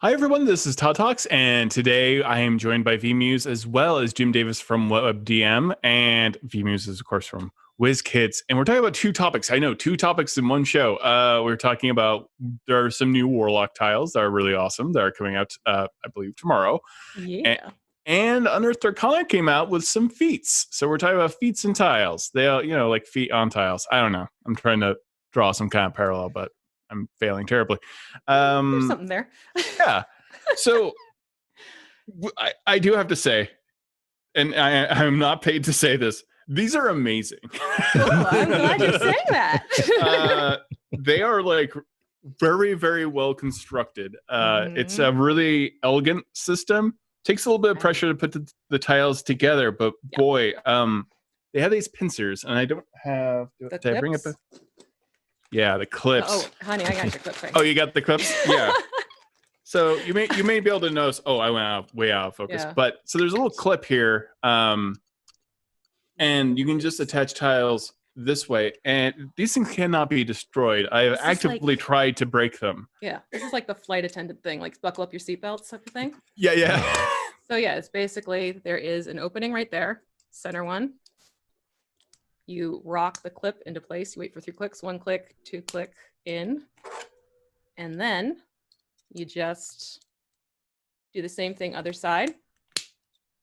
Hi, everyone. This is Todd Talks, and today I am joined by Vee Mus'e as well as Jim Davis from WebDM, and Vee Mus'e is, of course, from Wizkids. And we're talking about two topics. I know, two topics in one show. We're talking about there are some new WarLock tiles that are really awesome that are coming out, I believe, tomorrow. Yeah. And Unearthed Arcana came out with some feats. So we're talking about feats and tiles. They are, like feet on tiles. I don't know. I'm trying to draw some kind of parallel, but I'm failing terribly. There's something there. Yeah. So I do have to say, and I'm not paid to say this, these are amazing. Oh, I'm glad you're saying that. They are like very, very well constructed. It's a really elegant system. Takes a little bit of pressure to put the tiles together, but boy, they have these pincers, and I don't have. Did I bring it back? Yeah, the clips. Oh, honey, I got your clips right Oh, you got the clips? Yeah. So you may be able to notice. Oh, I went way out of focus. Yeah. But so there's a little clip here, and you can just attach tiles this way, and these things cannot be destroyed. I have actively tried to break them. Yeah, this is like the flight attendant thing, like buckle up your seatbelts type of thing. Yeah. So yeah, it's basically there is an opening right there, center one. You rock the clip into place. You wait for 3 clicks, 1 click, 2 click in, and then you just do the same thing other side.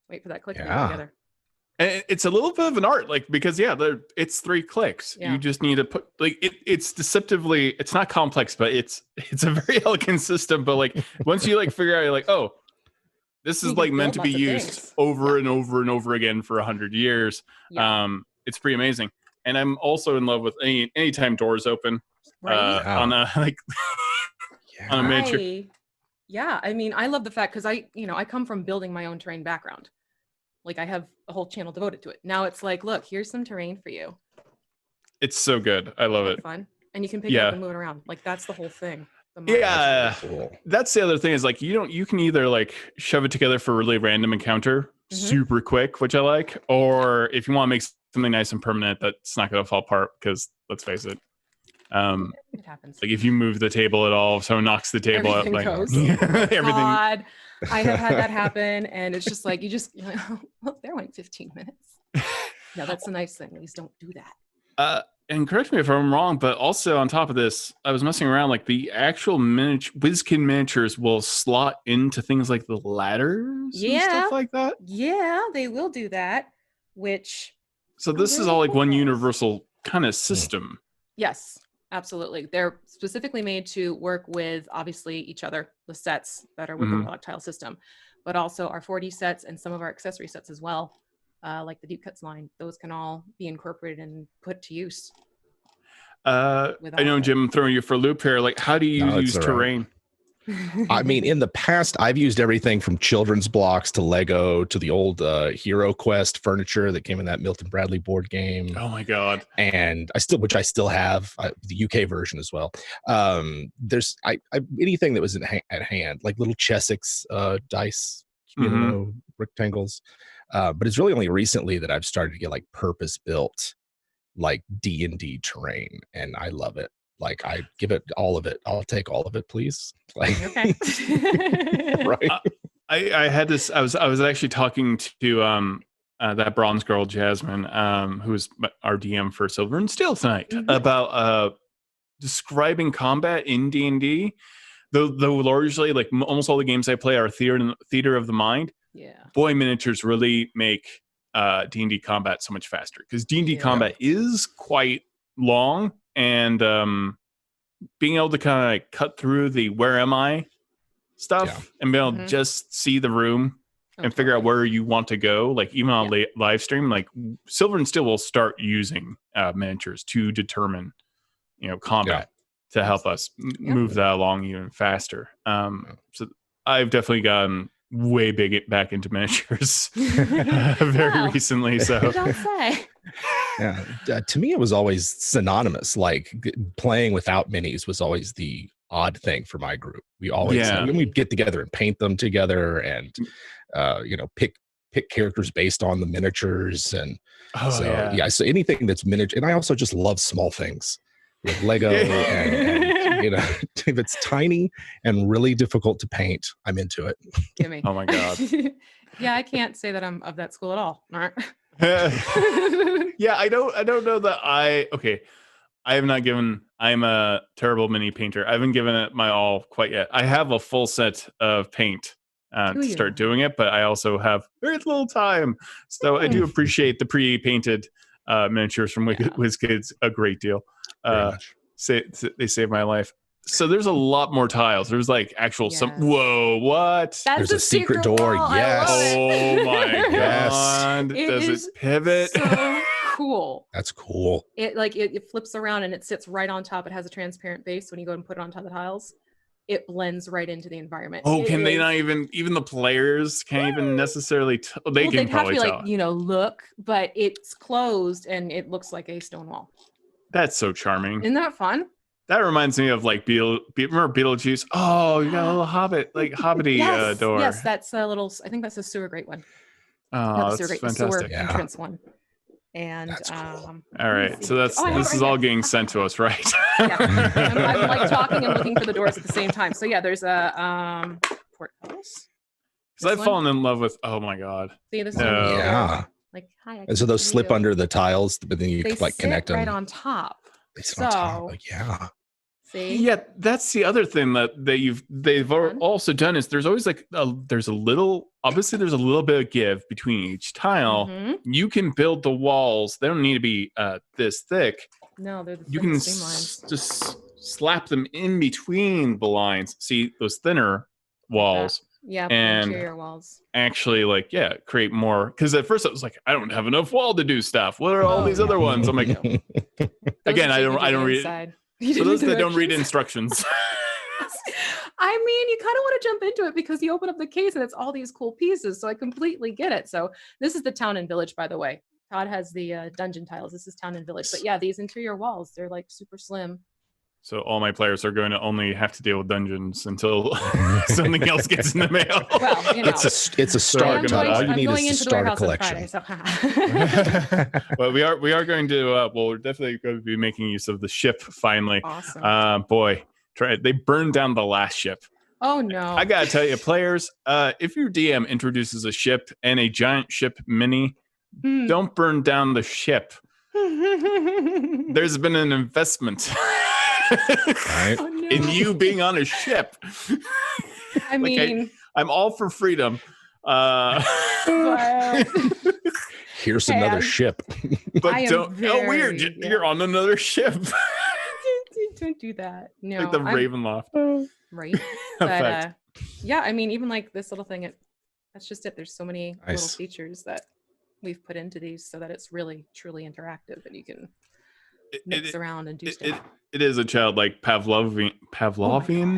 Wait for that click to go together. And it's a little bit of an art, like, because it's 3 clicks. Yeah. You just need to put it's deceptively, it's not complex, but it's a very elegant system. But like once you figure out, you're like, oh, this is like meant to be used over and over and over again for 100 years. Yeah. It's pretty amazing. And I'm also in love with anytime doors open on a on a miniature. Yeah, I mean, I love the fact because I come from building my own terrain background. Like I have a whole channel devoted to it. Now it's like, look, here's some terrain for you. It's so good. I love it. Fun. And you can pick it up and move it around. Like that's the whole thing. Yeah. That's the other thing is like you can either like shove it together for a really random encounter super quick, which I like, or if you want to make something nice and permanent that's not going to fall apart, because let's face it. It happens. Like if you move the table at all, if someone knocks the table everything up, goes. Everything. God, I have had that happen, and it's just like you're like, well, there went 15 minutes. No, that's the nice thing. Please don't do that. And correct me if I'm wrong, but also on top of this, I was messing around. Like the actual Wizkid miniatures will slot into things like the ladders and stuff like that. Yeah, they will do that. So this is all like one universal kind of system. Yes. Absolutely. They're specifically made to work with, obviously, each other, the sets that are with the WarLock tile system, but also our 4D sets and some of our accessory sets as well, like the Deep Cuts line. Those can all be incorporated and put to use. I know, Jim, I'm throwing you for a loop here. Like, how do you use terrain? I mean, in the past, I've used everything from children's blocks to Lego to the old Hero Quest furniture that came in that Milton Bradley board game. Oh my God! And which I still have the UK version as well. There's anything that was at hand, like little Chessex dice, rectangles. But it's really only recently that I've started to get like purpose built, like D&D terrain, and I love it. Like I give it all of it. I'll take all of it, please. Like, okay. Right. I had this. I was actually talking to that bronze girl Jasmine, who was our DM for Silver and Steel tonight, about describing combat in D&D. Though largely, like almost all the games I play are theater of the mind. Yeah. Boy, miniatures really make D&D combat so much faster, because D&D combat is quite long. And being able to kind of like cut through the where am I stuff and be able to just see the room and figure out where you want to go, like even on live stream, like Silver and Steel will start using miniatures to determine combat to help us move that along even faster. So I've definitely gotten way back into miniatures very recently. So don't say. Yeah, to me it was always synonymous. Like playing without minis was always the odd thing for my group. We always we'd get together and paint them together, and pick characters based on the miniatures, and so anything that's miniature. And I also just love small things, like Lego and if it's tiny and really difficult to paint, I'm into it. Gimme. Oh my God. Yeah, I can't say that I'm of that school at all. Yeah, I don't know that I have not given. I'm a terrible mini painter. I haven't given it my all quite yet. I have a full set of paint to start doing it, but I also have very little time. So I do appreciate the pre-painted miniatures from Wizkids a great deal. Very much. They saved my life. So there's a lot more tiles. There's like actual some. Whoa, what? That's There's a secret door. wall. Yes. Oh my Yes. God! Does it pivot? So cool. That's cool. It flips around and it sits right on top. It has a transparent base. When you go and put it on top of the tiles, it blends right into the environment. Oh, can they not even the players can't even necessarily they can probably have to tell. like, look, but it's closed and it looks like a stone wall. That's so charming. Isn't that fun? That reminds me of like remember Beetlejuice? Oh, you got a little hobbity door. Yes, that's a little. I think that's a sewer grate one. Oh, that's the fantastic. sewer entrance one. And That's cool. All right, so this is all getting sent to us, right? Yeah. I'm like talking and looking for the doors at the same time. So yeah, there's a portcullis. Because I've fallen in love with. Oh my God. See this No. one? Yeah. Like hi. And so those slip under the tiles, but then you They like connect sit them. right on top. They sit on top. So- Like, yeah. See? Yeah, that's the other thing that they've also done is there's always like there's a little bit of give between each tile. Mhm. You can build the walls. They don't need to be this thick. No, they're the You can same lines. just slap them in between the lines. See those thinner walls Yeah, and interior walls. actually create more. Because at first I was like, I don't have enough wall to do stuff. What are all these other ones? I'm like, again, I don't read it. For those that don't read instructions. I mean, you kind of want to jump into it because you open up the case and it's all these cool pieces. So I completely get it. So this is the town and village, by the way. Todd has the dungeon tiles. This is town and village. But yeah, these interior walls, they're like super slim. So all my players are going to only have to deal with dungeons until something else gets in the mail. Well, It's a start. Todd. All you need is to start a collection. Well, we are going to. We're definitely going to be making use of the ship finally. Awesome. Boy, they burned down the last ship. Oh no! I gotta tell you, players, if your DM introduces a ship and a giant ship mini, don't burn down the ship. There's been an investment. Right. Oh, no. In you being on a ship. I mean, I'm all for freedom. but Here's Hey, another ship. I am Don't. Weird. very- You're on another ship. don't do that. No, Like the I'm- Ravenloft. right? But Effect. yeah, I mean, even like this little thing, that's just it. There's so many little Nice. features that we've put into these so that it's really truly interactive and you can mix around and do stuff. It is a childlike Pavlovian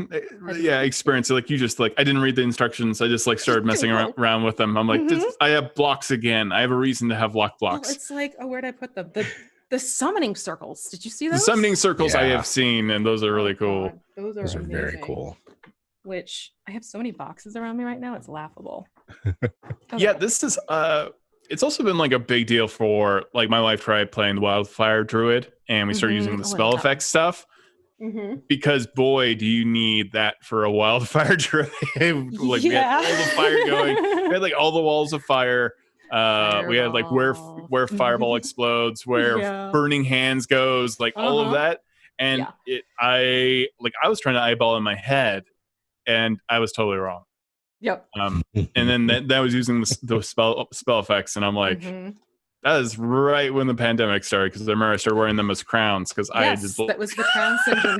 God. experience. Like you just like I didn't read the instructions. I just like started messing around with them. I'm like, I have blocks again. I have a reason to have lock blocks. It's like, oh, where'd I put them? The summoning circles. Did you see The those? summoning circles I Yeah. have seen, and those are really cool. God, those Those are very amazing. cool. Which I have so many boxes around me right now. It's laughable. Yeah, Okay. this is it's also been like a big deal for like my wife tried playing the Wildfire Druid and we started using the Oh, spell yeah. effects stuff because boy, do you need that for a Wildfire Druid. Like we had all the fire going. We had like all the walls of fire. We had like where fireball explodes, where Yeah. burning hands goes, like all of that. And I was trying to eyeball in my head and I was totally wrong. Yep. And then that was using the spell effects, and I'm like, that is right when the pandemic started because I remember I started wearing them as crowns because I just that was the crown syndrome.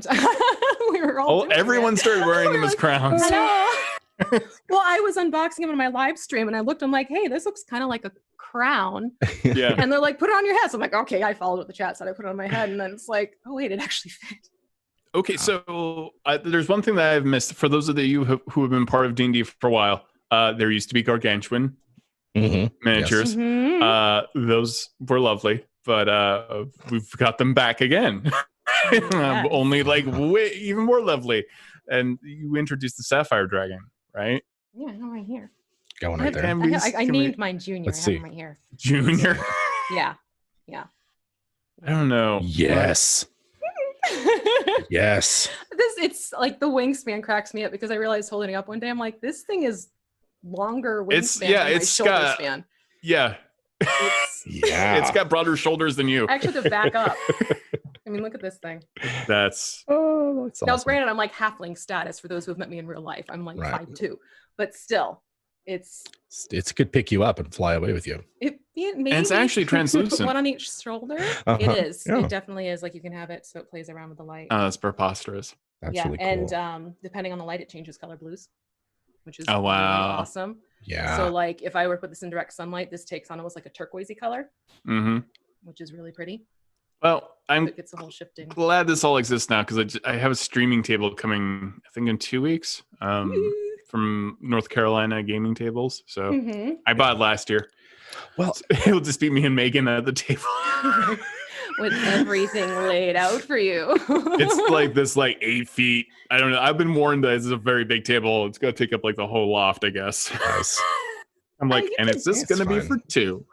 We were all everyone started wearing them as crowns. Hello. Well, I was unboxing them on my live stream, and I looked. I'm like, hey, this looks kind of like a crown. Yeah. And they're like, put it on your head. So I'm like, okay, I followed what the chat said. I put it on my head, and then it's like, oh wait, it actually fit. Okay, so there's one thing that I've missed for those of you who have been part of D&D for a while. There used to be gargantuan miniatures. Yes. Those were lovely, but we've got them back again. Yes. Only like way even more lovely. And you introduced the Sapphire Dragon, right? Yeah, I know right here. Going I, right there. I named mine Junior. Let's I have see. him right here. Junior. Yeah. I don't know. Yes. Yes. This this. It's like the wingspan cracks me up because I realized holding it up one day, I'm like, this thing is longer wingspan than my shoulder span. Yeah. It's got broader shoulders than you. I actually have to back up. I mean, look at this thing. That's awesome. Now, granted, I'm like halfling status for those who have met me in real life. I'm like 5'2", but still, it could pick you up and fly away with you. Maybe. And it's actually translucent. One on each shoulder. It is. Yeah. It definitely is. Like you can have it so it plays around with the light. Oh, that's preposterous. That's really cool. And depending on the light, it changes color blues, which is really awesome. Yeah. So like if I were to put this in direct sunlight, this takes on almost like a turquoisey color, which is really pretty. Well, I'm it's a whole shifting. Glad this all exists now because I have a streaming table coming, I think, in 2 weeks from North Carolina Gaming Tables. So I bought it last year. Well, so it'll just be me and Megan at the table. With everything laid out for you. It's like this 8 feet. I don't know. I've been warned that this is a very big table. It's going to take up like the whole loft, I guess. Nice. I'm like, and it's just going to be for 2.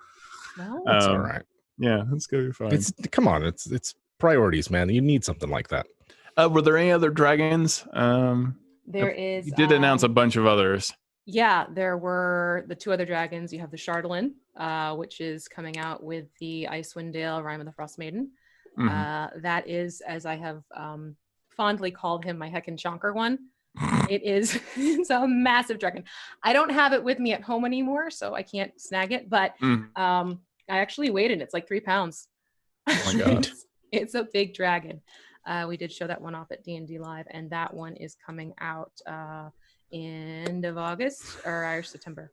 No, that's all right. Yeah, it's going to be fine. Come on. It's priorities, man. You need something like that. Were there any other dragons? There is. You did announce a bunch of others. Yeah, there were the 2 other dragons. You have the Chardalyn, which is coming out with the Icewind Dale, Rime of the Frost Maiden. That is, as I have fondly called him, my heckin' chonker one. It's a massive dragon. I don't have it with me at home anymore, so I can't snag it, but I actually weighed it. It's like 3 pounds. Oh my God. It's a big dragon. We did show that one off at D&D Live, and that one is coming out end of August or September,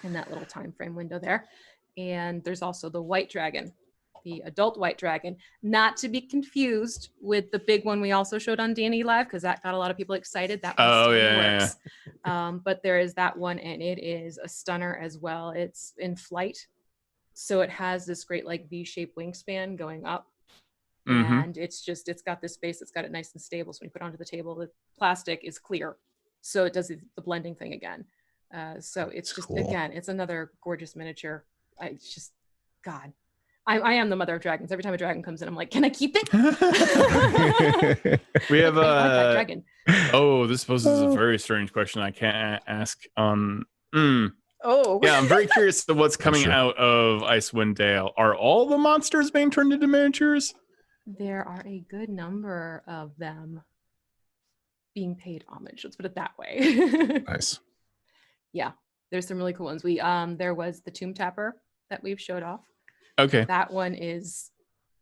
in that little time frame window there. And there's also the white dragon, the adult white dragon, not to be confused with the big one we also showed on D&D Live, because that got a lot of people excited. That one works. But there is that one, and it is a stunner as well. It's in flight, so it has this great V-shaped wingspan going up. And it's got this base, it's got it nice and stable. So when you put it onto the table, the plastic is clear, so it does the blending thing again. So it's just cool. Again, it's another gorgeous miniature. I am the mother of dragons. Every time a dragon comes in, I'm like, can I keep it? We have that dragon. Oh, this poses a very strange question I can't ask on. Oh. Yeah, I'm very curious to what's coming out of Icewind Dale. Are all the monsters being turned into miniatures? There are a good number of them being paid homage. Let's put it that way. Nice. Yeah, there's some really cool ones. There was the Tomb Tapper that we've showed off. Okay. That one is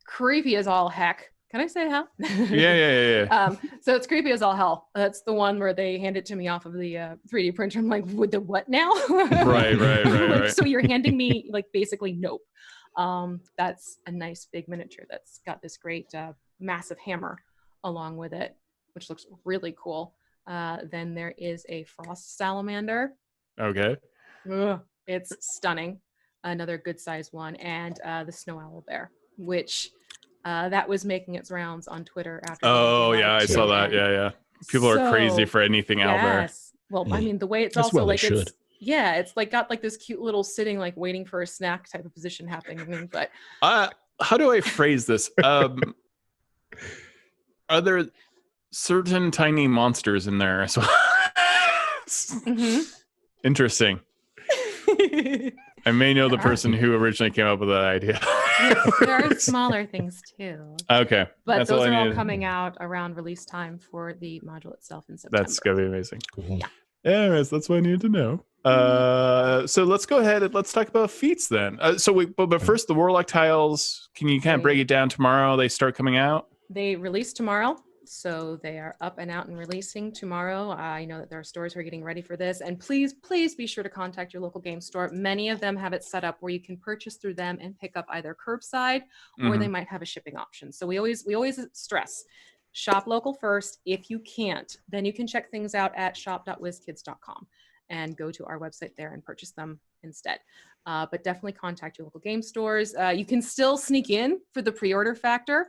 creepy as all heck. Can I say hell? Yeah. So it's creepy as all hell. That's the one where they hand it to me off of the 3D printer. I'm like, with the what now? Right. So you're handing me basically nope. That's a nice big miniature that's got this great massive hammer along with it, which looks really cool. Then there is a frost salamander. Okay. Ugh, it's stunning. Another good size one. And the snow owl bear, which that was making its rounds on Twitter after. Oh yeah, I saw that. Yeah. People are crazy for anything owlbear. Well, I mean, the way it's also it's got this cute little sitting waiting for a snack type of position happening. But how do I phrase this? Are there certain tiny monsters in there as well? Interesting. I may know the person who originally came up with that idea. Yes, there are smaller things too. Okay. But those are all coming out around release time for the module itself in September. That's going to be amazing. Cool. Yeah. Anyways, that's what I needed to know. So let's go ahead and let's talk about feats then. But first, the WarLock Tiles, can you kind of break it down tomorrow? They start coming out? They release tomorrow. So they are up and out and releasing tomorrow. I know that there are stores who are getting ready for this. And please be sure to contact your local game store. Many of them have it set up where you can purchase through them and pick up either curbside or they might have a shipping option. So we always stress, shop local first. If you can't, then you can check things out at shop.wizkids.com and go to our website there and purchase them instead. But definitely contact your local game stores. You can still sneak in for the pre-order factor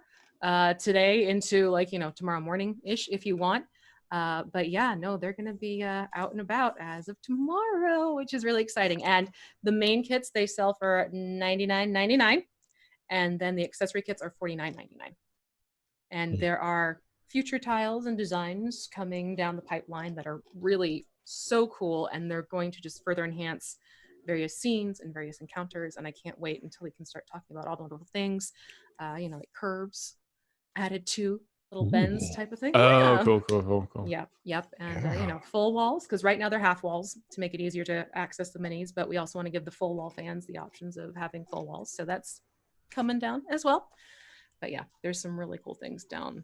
today into tomorrow morning-ish if you want. But yeah, no, they're going to be out and about as of tomorrow, which is really exciting. And the main kits, they sell for $99.99. And then the accessory kits are $49.99. And there are future tiles and designs coming down the pipeline that are really so cool, and they're going to just further enhance various scenes and various encounters. And I can't wait until we can start talking about all the little things, like curves added to little bends type of thing. Oh, Yeah. cool. Yep. And full walls, because right now they're half walls to make it easier to access the minis, but we also want to give the full wall fans the options of having full walls, so that's coming down as well. But yeah, there's some really cool things down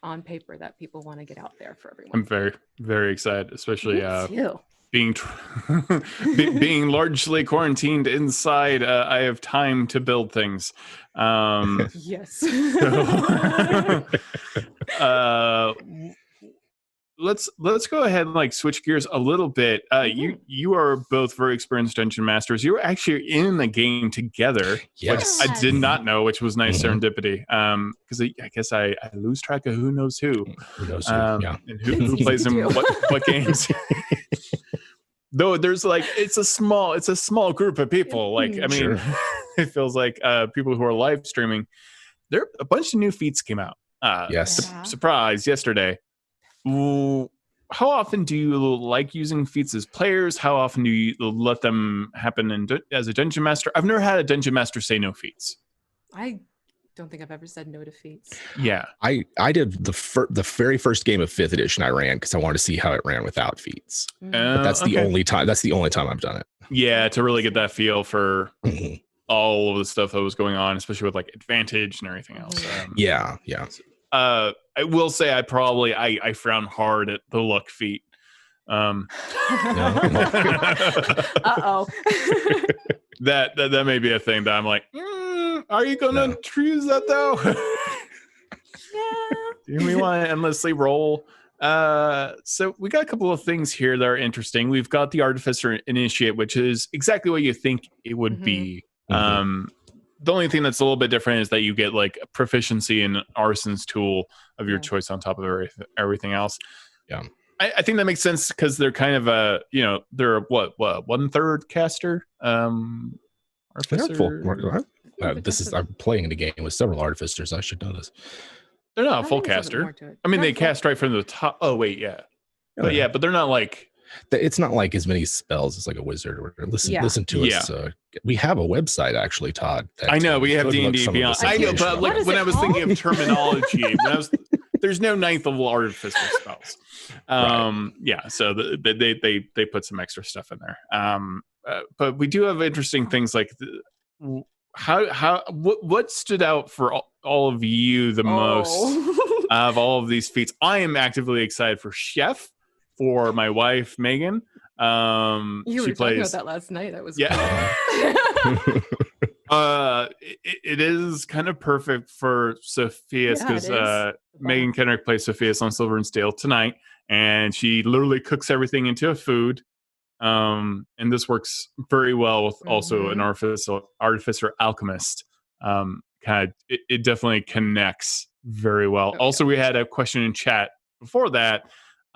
on paper that people want to get out there for everyone. I'm very, very excited, especially Me too. being largely quarantined inside. I have time to build things. Yes. Let's go ahead and like switch gears a little bit. You are both very experienced dungeon masters. You were actually in the game together, Yes. which I did not know, which was nice serendipity. Because I guess I lose track of who knows who. Who knows who? Yeah. And who plays in what games. Though there's like it's a small group of people. Like I mean, it feels like people who are live streaming. There a bunch of new feats came out. Yes. Surprise yesterday. How often do you like using feats as players? How often do you let them happen as a dungeon master? I've never had a dungeon master say no feats. I don't think I've ever said no to feats. Yeah, I did the very first game of 5th edition I ran because I wanted to see how it ran without feats. But that's the only time. That's the only time I've done it. Yeah, to really get that feel for all of the stuff that was going on, especially with like advantage and everything else. Yeah. I will say I frown hard at the luck feat. Uh-oh. that may be a thing that I'm like, are you gonna choose that though? Yeah. Do we want to endlessly roll? So we got a couple of things here that are interesting. We've got the Artificer Initiate, which is exactly what you think it would be. The only thing that's a little bit different is that you get like a proficiency in Arson's tool of your choice on top of everything else. Yeah. I think that makes sense because they're kind of they're what 1/3 caster. Artificer. I'm playing in a game with several artificers. I should know this. They're not a full caster. I mean, they cast right from the top. Oh wait, yeah. But they're not like. It's not like as many spells as like a wizard. Or listen to us. We have a website actually, Todd. I know we have D&D Beyond. I know, but like when I was thinking of terminology, there's no 9th level artificer spells. Yeah, so they put some extra stuff in there. But we do have interesting things like what stood out for all of you the most of all of these feats. I am actively excited for Chef. For my wife Megan, you were talking about that last night. That was cool. It is kind of perfect for Sophia's because Megan Kenreck plays Sophia's on Silver and Steel tonight, and she literally cooks everything into a food. And this works very well with also an artificer alchemist. It definitely connects very well. Also, we had a question in chat before that.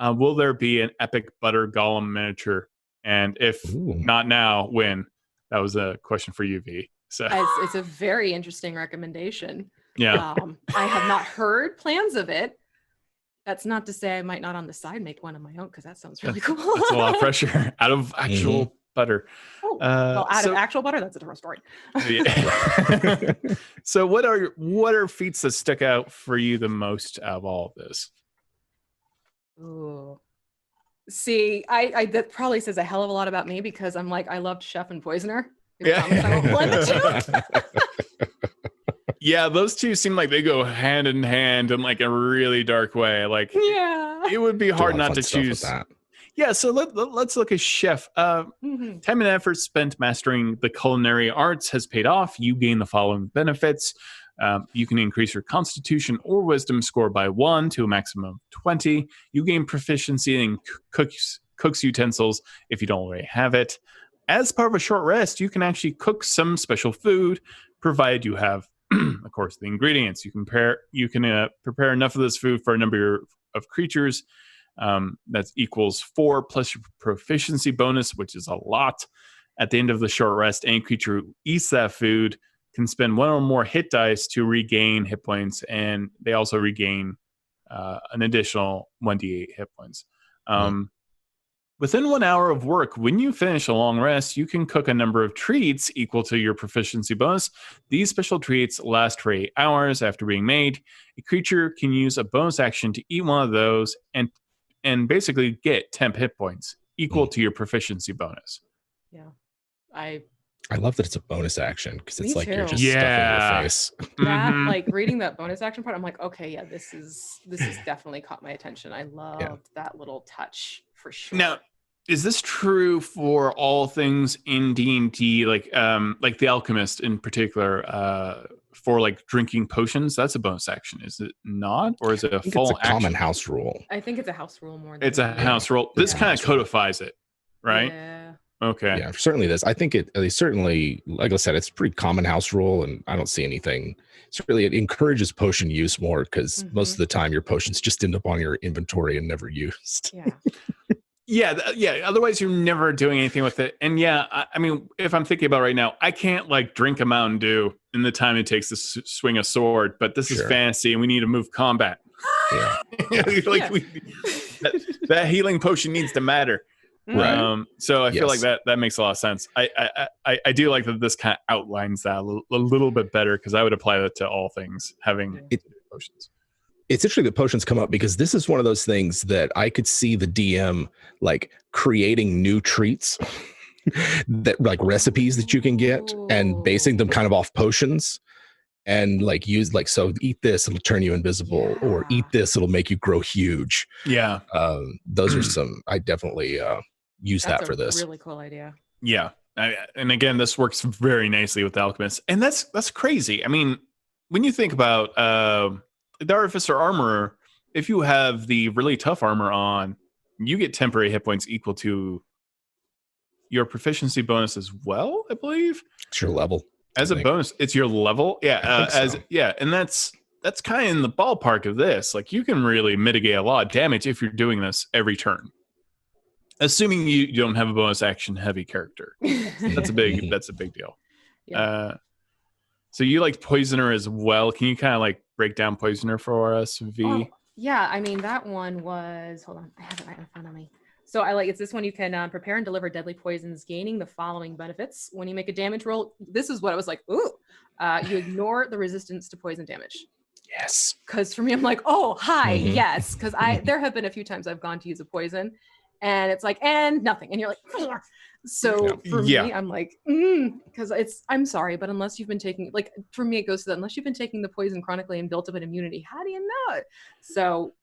Will there be an epic butter golem miniature? And if not now, when? That was a question for you, V. So it's a very interesting recommendation. Yeah. I have not heard plans of it. That's not to say I might not on the side make one of my own because that sounds really cool. That's a lot of pressure out of actual butter. Out of actual butter, that's a different story. Yeah. So what are feats that stick out for you the most out of all of this? Ooh. See, I that probably says a hell of a lot about me because I'm like I loved Chef and Poisoner. Yeah, those two seem like they go hand in hand in like a really dark way. Like, it would be hard not to choose. Yeah, so let's look at Chef. Time and effort spent mastering the culinary arts has paid off. You gain the following benefits. You can increase your constitution or wisdom score by 1 to a maximum of 20. You gain proficiency in cooks utensils if you don't already have it. As part of a short rest, you can actually cook some special food, provided you have, of course, the ingredients. You can prepare enough of this food for a number of creatures. That equals 4 plus your proficiency bonus, which is a lot. At the end of the short rest, any creature who eats that food can spend 1 or more hit dice to regain hit points, and they also regain an additional 1d8 hit points. Within 1 hour of work, when you finish a long rest, you can cook a number of treats equal to your proficiency bonus. These special treats last for 8 hours after being made. A creature can use a bonus action to eat one of those and basically get temp hit points equal to your proficiency bonus. Yeah. I love that it's a bonus action because it's Me like you're too. just stuffing your face. That like reading that bonus action part, I'm like, okay, yeah, this is definitely caught my attention. I loved that little touch for sure. Now, is this true for all things in D&D, like the alchemist in particular, for like drinking potions? That's a bonus action, is it not? Or is it a full it's a common house rule? I think it's a house rule more than it's a house rule. This kind of codifies it, right? Yeah. Okay. Yeah, certainly this. I think it certainly, like I said, it's a pretty common house rule, and I don't see anything. Certainly, it encourages potion use more because most of the time your potions just end up on your inventory and never used. Yeah. Yeah. Otherwise, you're never doing anything with it. And yeah, I mean, if I'm thinking about right now, I can't like drink a Mountain Dew in the time it takes to swing a sword. But this is fantasy, and we need to move combat. Yeah. That healing potion needs to matter. Right. So I feel like that makes a lot of sense. I do like that this kind of outlines that a little bit better, because I would apply that to all things having potions. It's interesting that potions come up because this is one of those things that I could see the DM like creating new treats that like recipes that you can get and basing them kind of off potions and like use like, so eat this, it'll turn you invisible, or eat this, it'll make you grow huge. Yeah. Those are some, I definitely use that for this. Really cool idea. Yeah. And again, this works very nicely with the alchemist. And that's crazy. I mean, when you think about the Artificer Armorer, if you have the really tough armor on, you get temporary hit points equal to your proficiency bonus as well, I believe. It's your level. As a bonus, it's your level. Yeah. And that's kind of in the ballpark of this. Like, you can really mitigate a lot of damage if you're doing this every turn. Assuming you don't have a bonus action heavy character. That's a big deal. Yeah. So you like Poisoner as well. Can you kind of like break down Poisoner for us, V? Oh, yeah, I mean, that one was, hold on, I have it right in front of me. So it's this one. You can prepare and deliver deadly poisons, gaining the following benefits. When you make a damage roll, this is what I was like, ooh, you ignore the resistance to poison damage. Yes. Because for me, I'm like, oh, hi, yes. Because there have been a few times I've gone to use a poison and it's like, and nothing. And you're like, ugh. So for me, I'm like, because I'm sorry, but unless you've been taking, like, for me, it goes to that, unless you've been taking the poison chronically and built up an immunity, how do you know it? So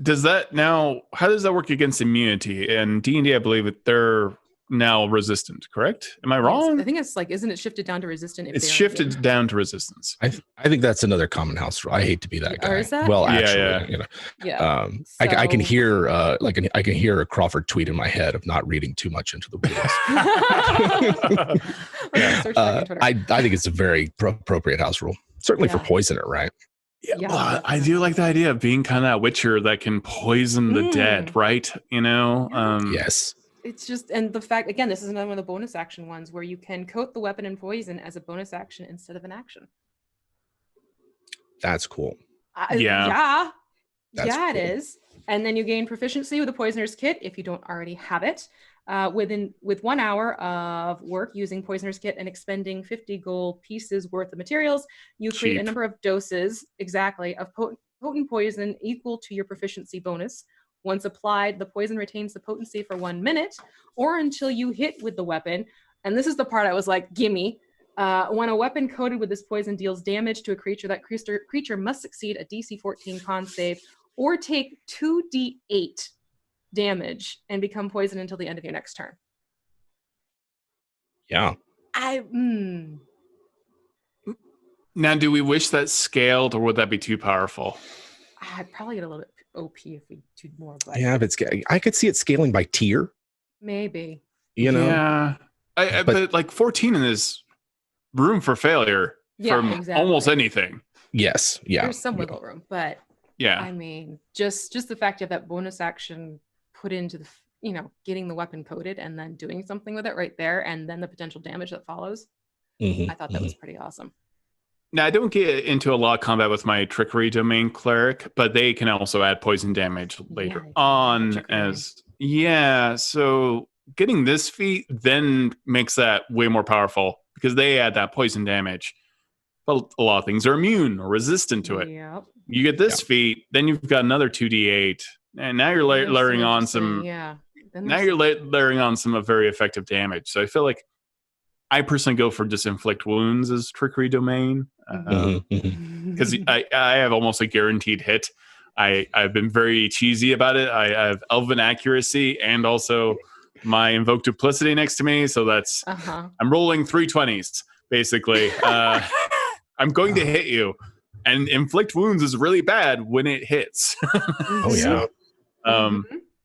does that now, how does that work against immunity? And D&D, I believe they're now resistant, correct? Am I wrong? I think it's like, isn't it shifted down to resistant? It's shifted down to resistance. I think that's another common house rule. I hate to be that guy. Or is that? Well, actually, you know, I can hear I can hear a Crawford tweet in my head of not reading too much into the rules. I think it's a very appropriate house rule, certainly for Poisoner, right? Yeah, well, I do like the idea of being kind of that Witcher that can poison the dead, right? You know? Yes. It's just, and the fact, again, this is another one of the bonus action ones where you can coat the weapon in poison as a bonus action instead of an action. That's cool. Yeah, That's it cool. is. And then you gain proficiency with the Poisoner's Kit if you don't already have it. With 1 hour of work using Poisoner's Kit and expending 50 gold pieces worth of materials, you create a number of doses, of potent poison equal to your proficiency bonus. Once applied, the poison retains the potency for 1 minute or until you hit with the weapon. And this is the part I was like, gimme. When a weapon coated with this poison deals damage to a creature, that creature must succeed a DC 14 con save or take 2d8 damage and become poisoned until the end of your next turn. Yeah. Now, do we wish that scaled, or would that be too powerful? I'd probably get a little bit OP if we do more. But yeah, but I could see it scaling by tier. Maybe. You know? Yeah. But like 14 is room for failure from almost anything. Yes. Yeah. There's some wiggle room, but I mean, just the fact you have that bonus action put into the, getting the weapon coated and then doing something with it right there, and then the potential damage that follows. I thought that was pretty awesome. Now, I don't get into a lot of combat with my trickery domain cleric, but they can also add poison damage later on so getting this feat then makes that way more powerful because they add that poison damage. But a lot of things are immune or resistant to it. Yep. You get this feat, then you've got another 2d8, and now you're layering on some. Now you're layering on some very effective damage. So I feel like I personally go for just inflict wounds as trickery domain because I have almost a guaranteed hit. I've been very cheesy about it. I have elven accuracy and also my invoked duplicity next to me, so that's I'm rolling 320s basically. I'm going to hit you, and inflict wounds is really bad when it hits.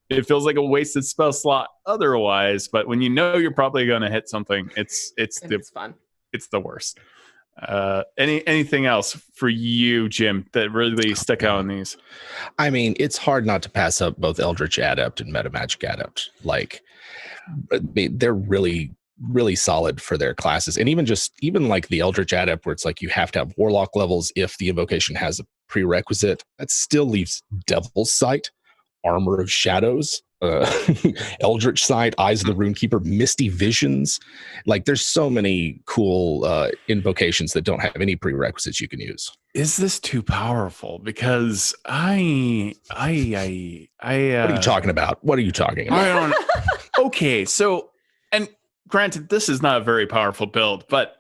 It feels like a wasted spell slot otherwise, but when you know you're probably going to hit something, it's fun. It's the worst. Anything else for you, Jim, that really stuck out in these? I mean, it's hard not to pass up both Eldritch Adept and Metamagic Adept. Like, they're really, really solid for their classes. And even like the Eldritch Adept, where it's like you have to have Warlock levels if the invocation has a prerequisite, that still leaves Devil's Sight, Armor of Shadows, Eldritch Sight, Eyes of the Runekeeper, Misty Visions. Like, there's so many cool invocations that don't have any prerequisites you can use. Is this too powerful? Because what are you talking about? What are you talking about? I don't. Okay, so, and granted, this is not a very powerful build, but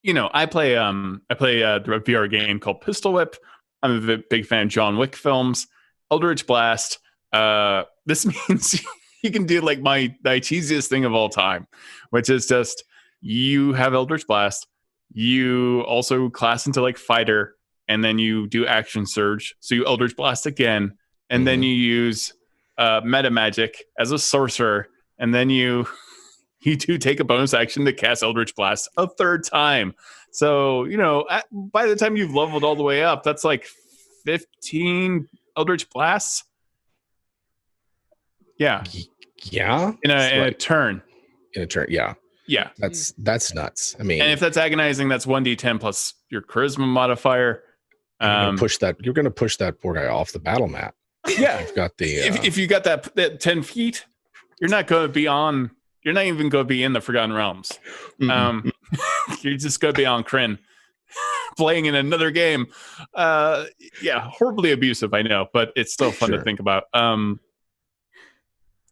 I play a VR game called Pistol Whip. I'm a big fan of John Wick films. Eldritch Blast. This means you can do like my cheesiest thing of all time, which is just you have Eldritch Blast, you also class into like fighter, and then you do action surge. So you Eldritch Blast again, and then you use meta magic as a sorcerer, and then you do take a bonus action to cast Eldritch Blast a third time. So by the time you've leveled all the way up, that's like 15 Eldritch Blasts. Yeah. In a turn. Yeah. That's nuts. I mean, and if that's agonizing, that's 1d10 plus your charisma modifier. You're going to push that poor guy off the battle mat. Yeah. You've got the if you got that 10 feet, you're not going to be on. You're not even going to be in the Forgotten Realms. You're just going to be on Kryn, playing in another game. Horribly abusive, I know, but it's still fun to think about.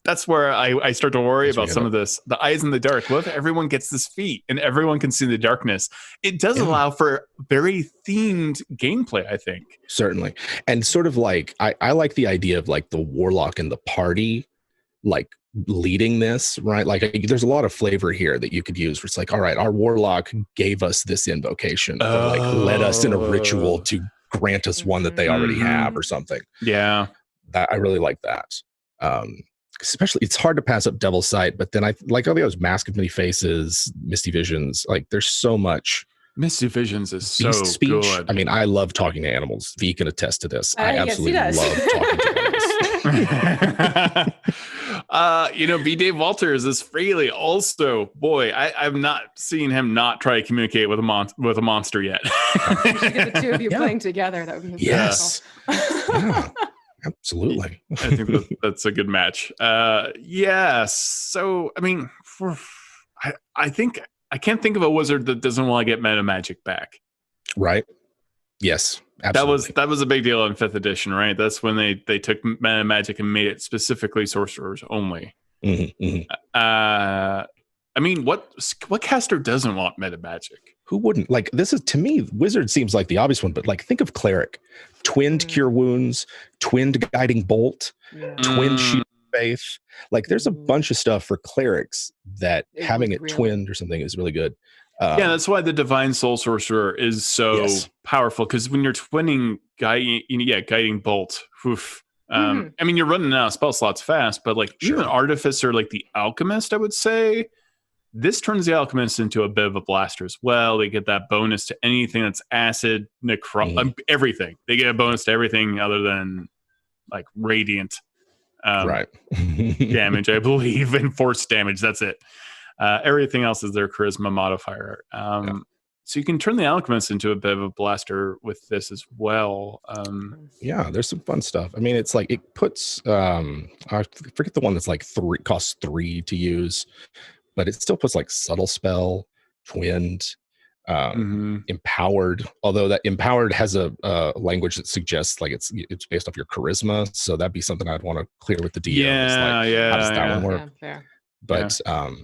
That's where I start to worry about some of this. The Eyes in the Dark. What if everyone gets this feat and everyone can see the darkness? It does allow for very themed gameplay, I think. Certainly. And sort of like, I like the idea of like the Warlock in the party, like leading this, right? Like there's a lot of flavor here that you could use where it's like, all right, our Warlock gave us this invocation, or like led us in a ritual to grant us one that they already have or something. Yeah. I really like that. Especially, it's hard to pass up Devil's Sight, but then I like all those Mask of Many Faces, Misty Visions. Like, there's so much. Misty Visions is so speech. Good. I mean, I love talking to animals. Vee can attest to this. I absolutely love talking to animals. B. Dave Walters is Fraley also. Boy, I've not seen him not try to communicate with a monster yet. You should get the two of you playing together. That would be yes. Absolutely. I think that's a good match. So, I mean, I think I can't think of a wizard that doesn't want to get meta magic back. Right. Yes. Absolutely. That was a big deal in 5th edition, right? That's when they took meta magic and made it specifically sorcerers only. I mean, what caster doesn't want meta magic? Who wouldn't? Like, this is, to me, wizard seems like the obvious one, but like, think of cleric. Twinned cure wounds, twinned guiding bolt, twinned shield of faith. Like, there's a bunch of stuff for clerics that having it twinned or something is really good. That's why the divine soul sorcerer is so powerful, because when you're twinning guiding bolt, I mean, you're running out of spell slots fast, but like even artificer, like the alchemist, I would say this turns the alchemist into a bit of a blaster as well. They get that bonus to anything that's acid, everything. They get a bonus to everything other than like radiant damage, I believe, and force damage. That's it. Everything else is their charisma modifier. So you can turn the alchemist into a bit of a blaster with this as well. Yeah, there's some fun stuff. I mean, it's like it puts I forget the one that's like costs 3 to use, but it still puts like subtle spell, twinned, empowered. Although that empowered has a language that suggests like it's based off your charisma, so that'd be something I'd want to clear with the DM. How does that one work? Yeah, fair. But I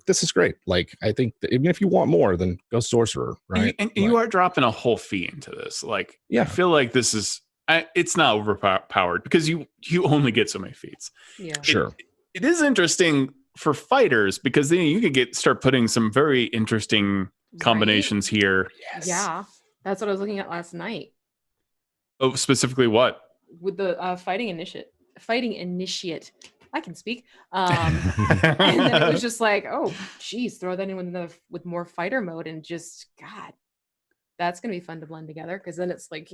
this is great. Like, I think that even if you want more, then go sorcerer, right? And you are dropping a whole fee into this. Like, I feel like this is it's not overpowered because you only get so many feats. Yeah, sure. It is interesting for fighters because then you could start putting some very interesting combinations here. Yes. Yeah, that's what I was looking at last night. Oh, specifically what? With the fighting initiate. I can speak. And then it was just like, oh, geez, throw that in with more fighter mode and just, God, that's going to be fun to blend together. Because then it's like,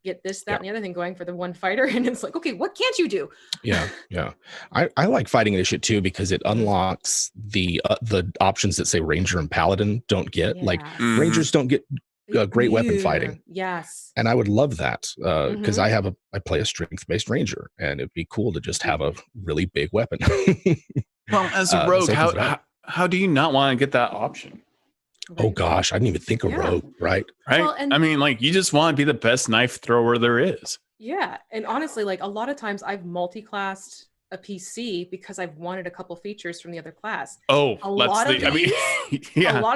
get this, that, and the other thing going for the one fighter. And it's like, okay, what can't you do? Yeah. I like fighting initiate too, because it unlocks the options that say ranger and paladin don't get. Yes. Like rangers don't get great weapon fighting. Yes. And I would love that because I play a strength-based ranger, and it'd be cool to just have a really big weapon. Well, as a rogue, how do you not want to get that option? Oh gosh, I didn't even think of rogue, right? Well, I mean, like, you just want to be the best knife thrower there is. Yeah. And honestly, like, a lot of times I've multi-classed a PC because I've wanted a couple features from the other class. Oh, a lot of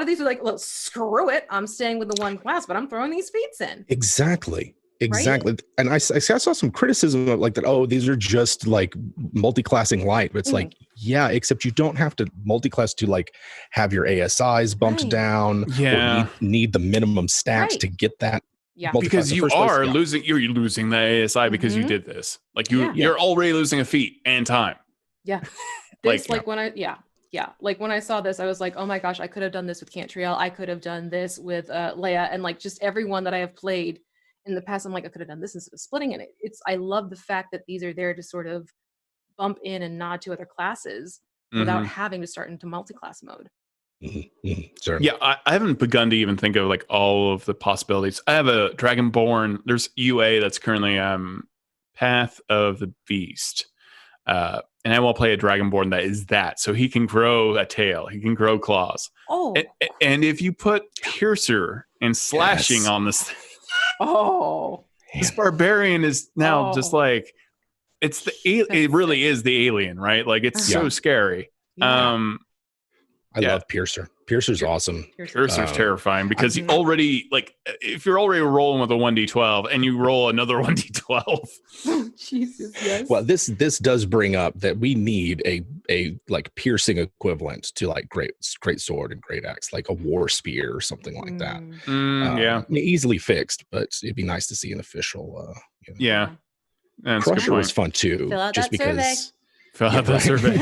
these are like, well, screw it, I'm staying with the one class, but I'm throwing these feats in. Exactly. Right? And I saw some criticism of like that. Oh, these are just like multi-classing light. But it's like, yeah, except you don't have to multi-class to like have your ASIs bumped down. Yeah, or need the minimum stats to get that. Yeah, because you're losing the ASI because you did this. Like you're already losing a feat and time. Yeah. When I saw this, I was like, oh my gosh, I could have done this with Cantriel. I could have done this with Leia, and like just everyone that I have played in the past. I'm like, I could have done this instead of splitting it. I love the fact that these are there to sort of bump in and nod to other classes without having to start into multi-class mode. Sure. Yeah, I haven't begun to even think of like all of the possibilities. I have a Dragonborn. There's UA that's currently Path of the Beast, and I will play a Dragonborn that is that. So he can grow a tail, he can grow claws. Oh, and if you put Piercer and slashing on this thing, this barbarian is now just like it really is the alien, right? Like it's so scary. Yeah. I love Piercer. Piercer's awesome. Piercer's terrifying because you already, like, if you're already rolling with a 1d12 and you roll another 1d12. Jesus, yes. Well, this does bring up that we need a like piercing equivalent to like great sword and great axe, like a war spear or something like that. Yeah, easily fixed, but it'd be nice to see an official. Yeah, and Crusher was fun too, fill out just that because. Fill out that survey.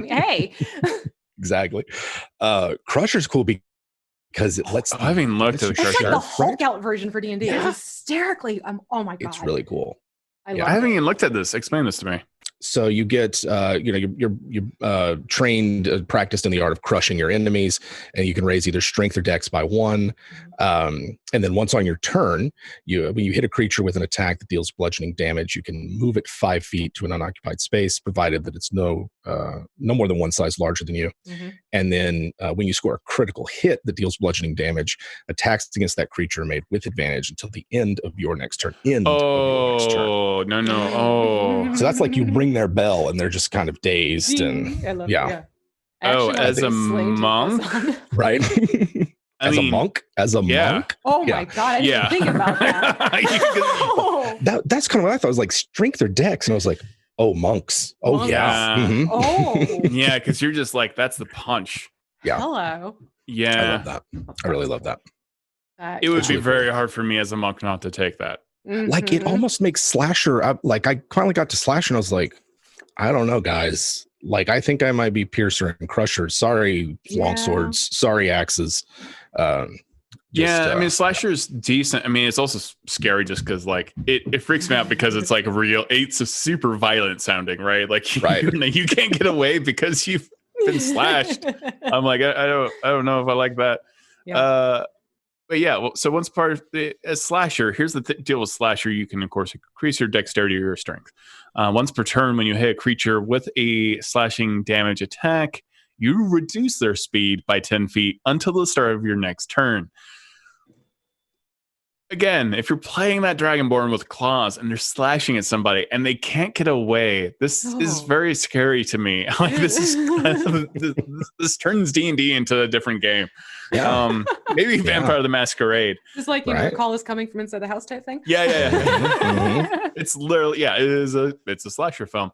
Hey. Exactly. Crusher's cool because it lets. I haven't looked at the Crusher. It's like the Hulk out version for D&D. It's hysterically. Oh my god. It's really cool. I haven't even looked at this. Explain this to me. So you get, you're trained, practiced in the art of crushing your enemies, and you can raise either strength or dex by 1. And then once on your turn, when you hit a creature with an attack that deals bludgeoning damage, you can move it 5 feet to an unoccupied space, provided that it's no more than one size larger than you. And then when you score a critical hit that deals bludgeoning damage, attacks against that creature are made with advantage until the end of your next turn. No. So that's like you ring their bell and they're just kind of dazed and I love it. As a monk, right? As a monk? Oh my god, I didn't think about that. That's kind of what I thought. I was like strength or dex, and I was like, oh, monks. Oh yeah. Yeah, because you're just like, that's the punch. Yeah. Hello. Yeah. I love that. I really love that. It would be very hard for me as a monk not to take that. Like it almost makes slasher. I finally got to slasher and I was like, I don't know, guys. Like I think I might be piercer and crusher. Sorry, longswords. Sorry, axes. I mean, slasher's decent. I mean, it's also scary just because like it freaks me out because it's like it's a super violent sounding, right? Like you can't get away because you've been slashed. I'm like, I don't know if I like that. Yeah. But yeah, well, so once part of a slasher, here's the deal with slasher. You can, of course, increase your dexterity or your strength. Once per turn, when you hit a creature with a slashing damage attack, you reduce their speed by 10 feet until the start of your next turn. Again, if you're playing that Dragonborn with claws and they're slashing at somebody and they can't get away, this is very scary to me. Like this turns D&D into a different game. Yeah. Maybe Vampire the Masquerade. It's like, you know, call is coming from inside the house type thing. Yeah. Mm-hmm. It's literally, it's a slasher film.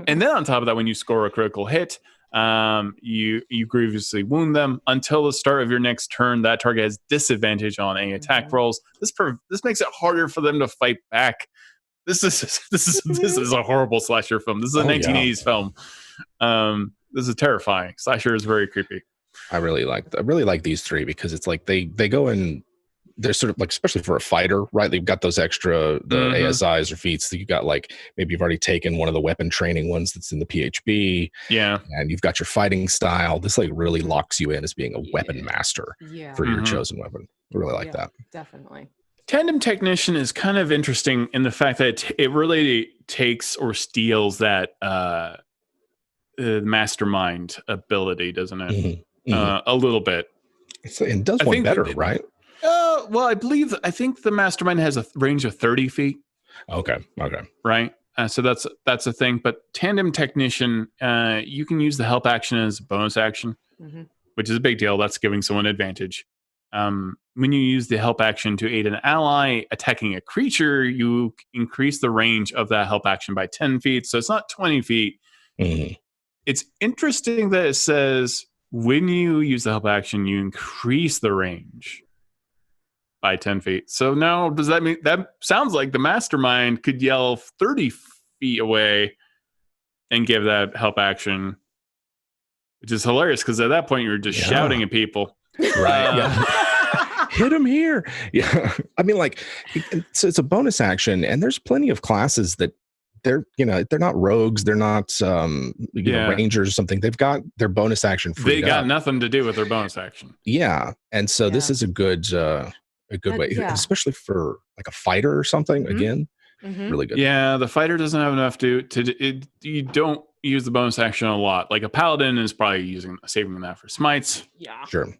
And then on top of that, when you score a critical hit, you grievously wound them until the start of your next turn. That target has disadvantage on any attack rolls. This makes it harder for them to fight back. This is a horrible slasher film. This is a 1980s film. This is terrifying. Slasher is very creepy. I really like these three because it's like they go in. They're sort of like, especially for a fighter, right? They've got those extra ASIs or feats that you got, like maybe you've already taken one of the weapon training ones that's in the PHB. Yeah. And you've got your fighting style. This like really locks you in as being a weapon master for your chosen weapon. I really like that. Definitely. Tandem Technician is kind of interesting in the fact that it really takes or steals that mastermind ability, doesn't it? A little bit. It does one better, right? Well, I think the mastermind has a range of 30 feet. Okay. Right. So that's a thing. But Tandem Technician, you can use the help action as a bonus action, which is a big deal. That's giving someone advantage. When you use the help action to aid an ally attacking a creature, you increase the range of that help action by 10 feet. So it's not 20 feet. It's interesting that it says when you use the help action, you increase the range by 10 feet. So now, does that mean that sounds like the mastermind could yell 30 feet away and give that help action, which is hilarious because at that point you're just shouting at people. Right. Hit him here. Yeah. I mean, like, it's a bonus action, and there's plenty of classes that they're not rogues. They're not rangers or something. They've got their bonus action free. They got nothing to do with their bonus action. Yeah. And so this is a good way, especially for like a fighter or something. Again, really good. Yeah, the fighter doesn't have enough you don't use the bonus action a lot. Like a paladin is probably saving that for smites. Yeah, sure.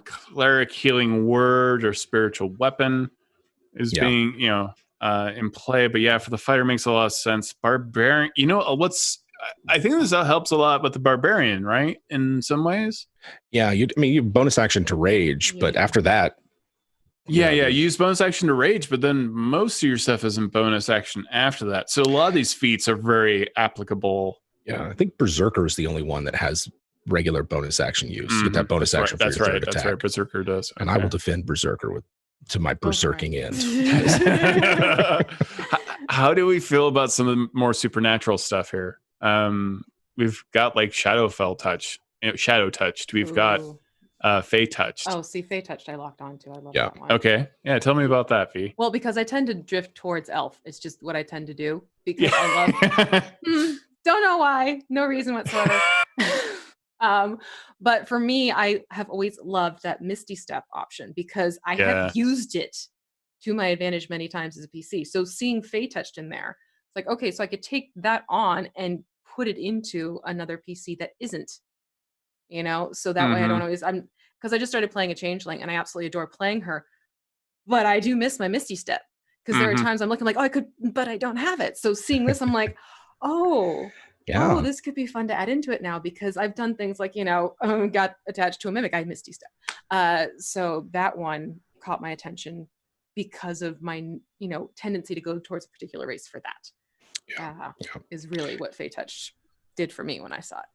Cleric healing word or spiritual weapon is being in play. But yeah, for the fighter makes a lot of sense. Barbarian, I think this helps a lot with the barbarian, right? In some ways. Yeah, you bonus action to rage, but after that. Yeah, you use bonus action to rage, but then most of your stuff isn't bonus action after that. So a lot of these feats are very applicable. Yeah, I think Berserker is the only one that has regular bonus action use. You get that bonus action for your third attack. That's right. Berserker does. And I will defend Berserker to my berserking end. How do we feel about some of the more supernatural stuff here? We've got like Shadow Touched. We've got Fey Touched. Oh, see, Fey Touched I locked on to. I love that one. Okay. Yeah, tell me about that, Vee. Well, because I tend to drift towards elf. It's just what I tend to do because I love don't know why. No reason whatsoever. But for me, I have always loved that Misty Step option because I have used it to my advantage many times as a PC. So seeing Fey Touched in there, it's like, okay, so I could take that on and put it into another PC that isn't. So that way I don't always, because I just started playing a changeling and I absolutely adore playing her, but I do miss my Misty Step because there are times I'm looking like, oh, I could, but I don't have it. So seeing this, I'm like, this could be fun to add into it now because I've done things like, got attached to a mimic. I had Misty Step. So that one caught my attention because of my, tendency to go towards a particular race for that. Is really what Fey Touched did for me when I saw it.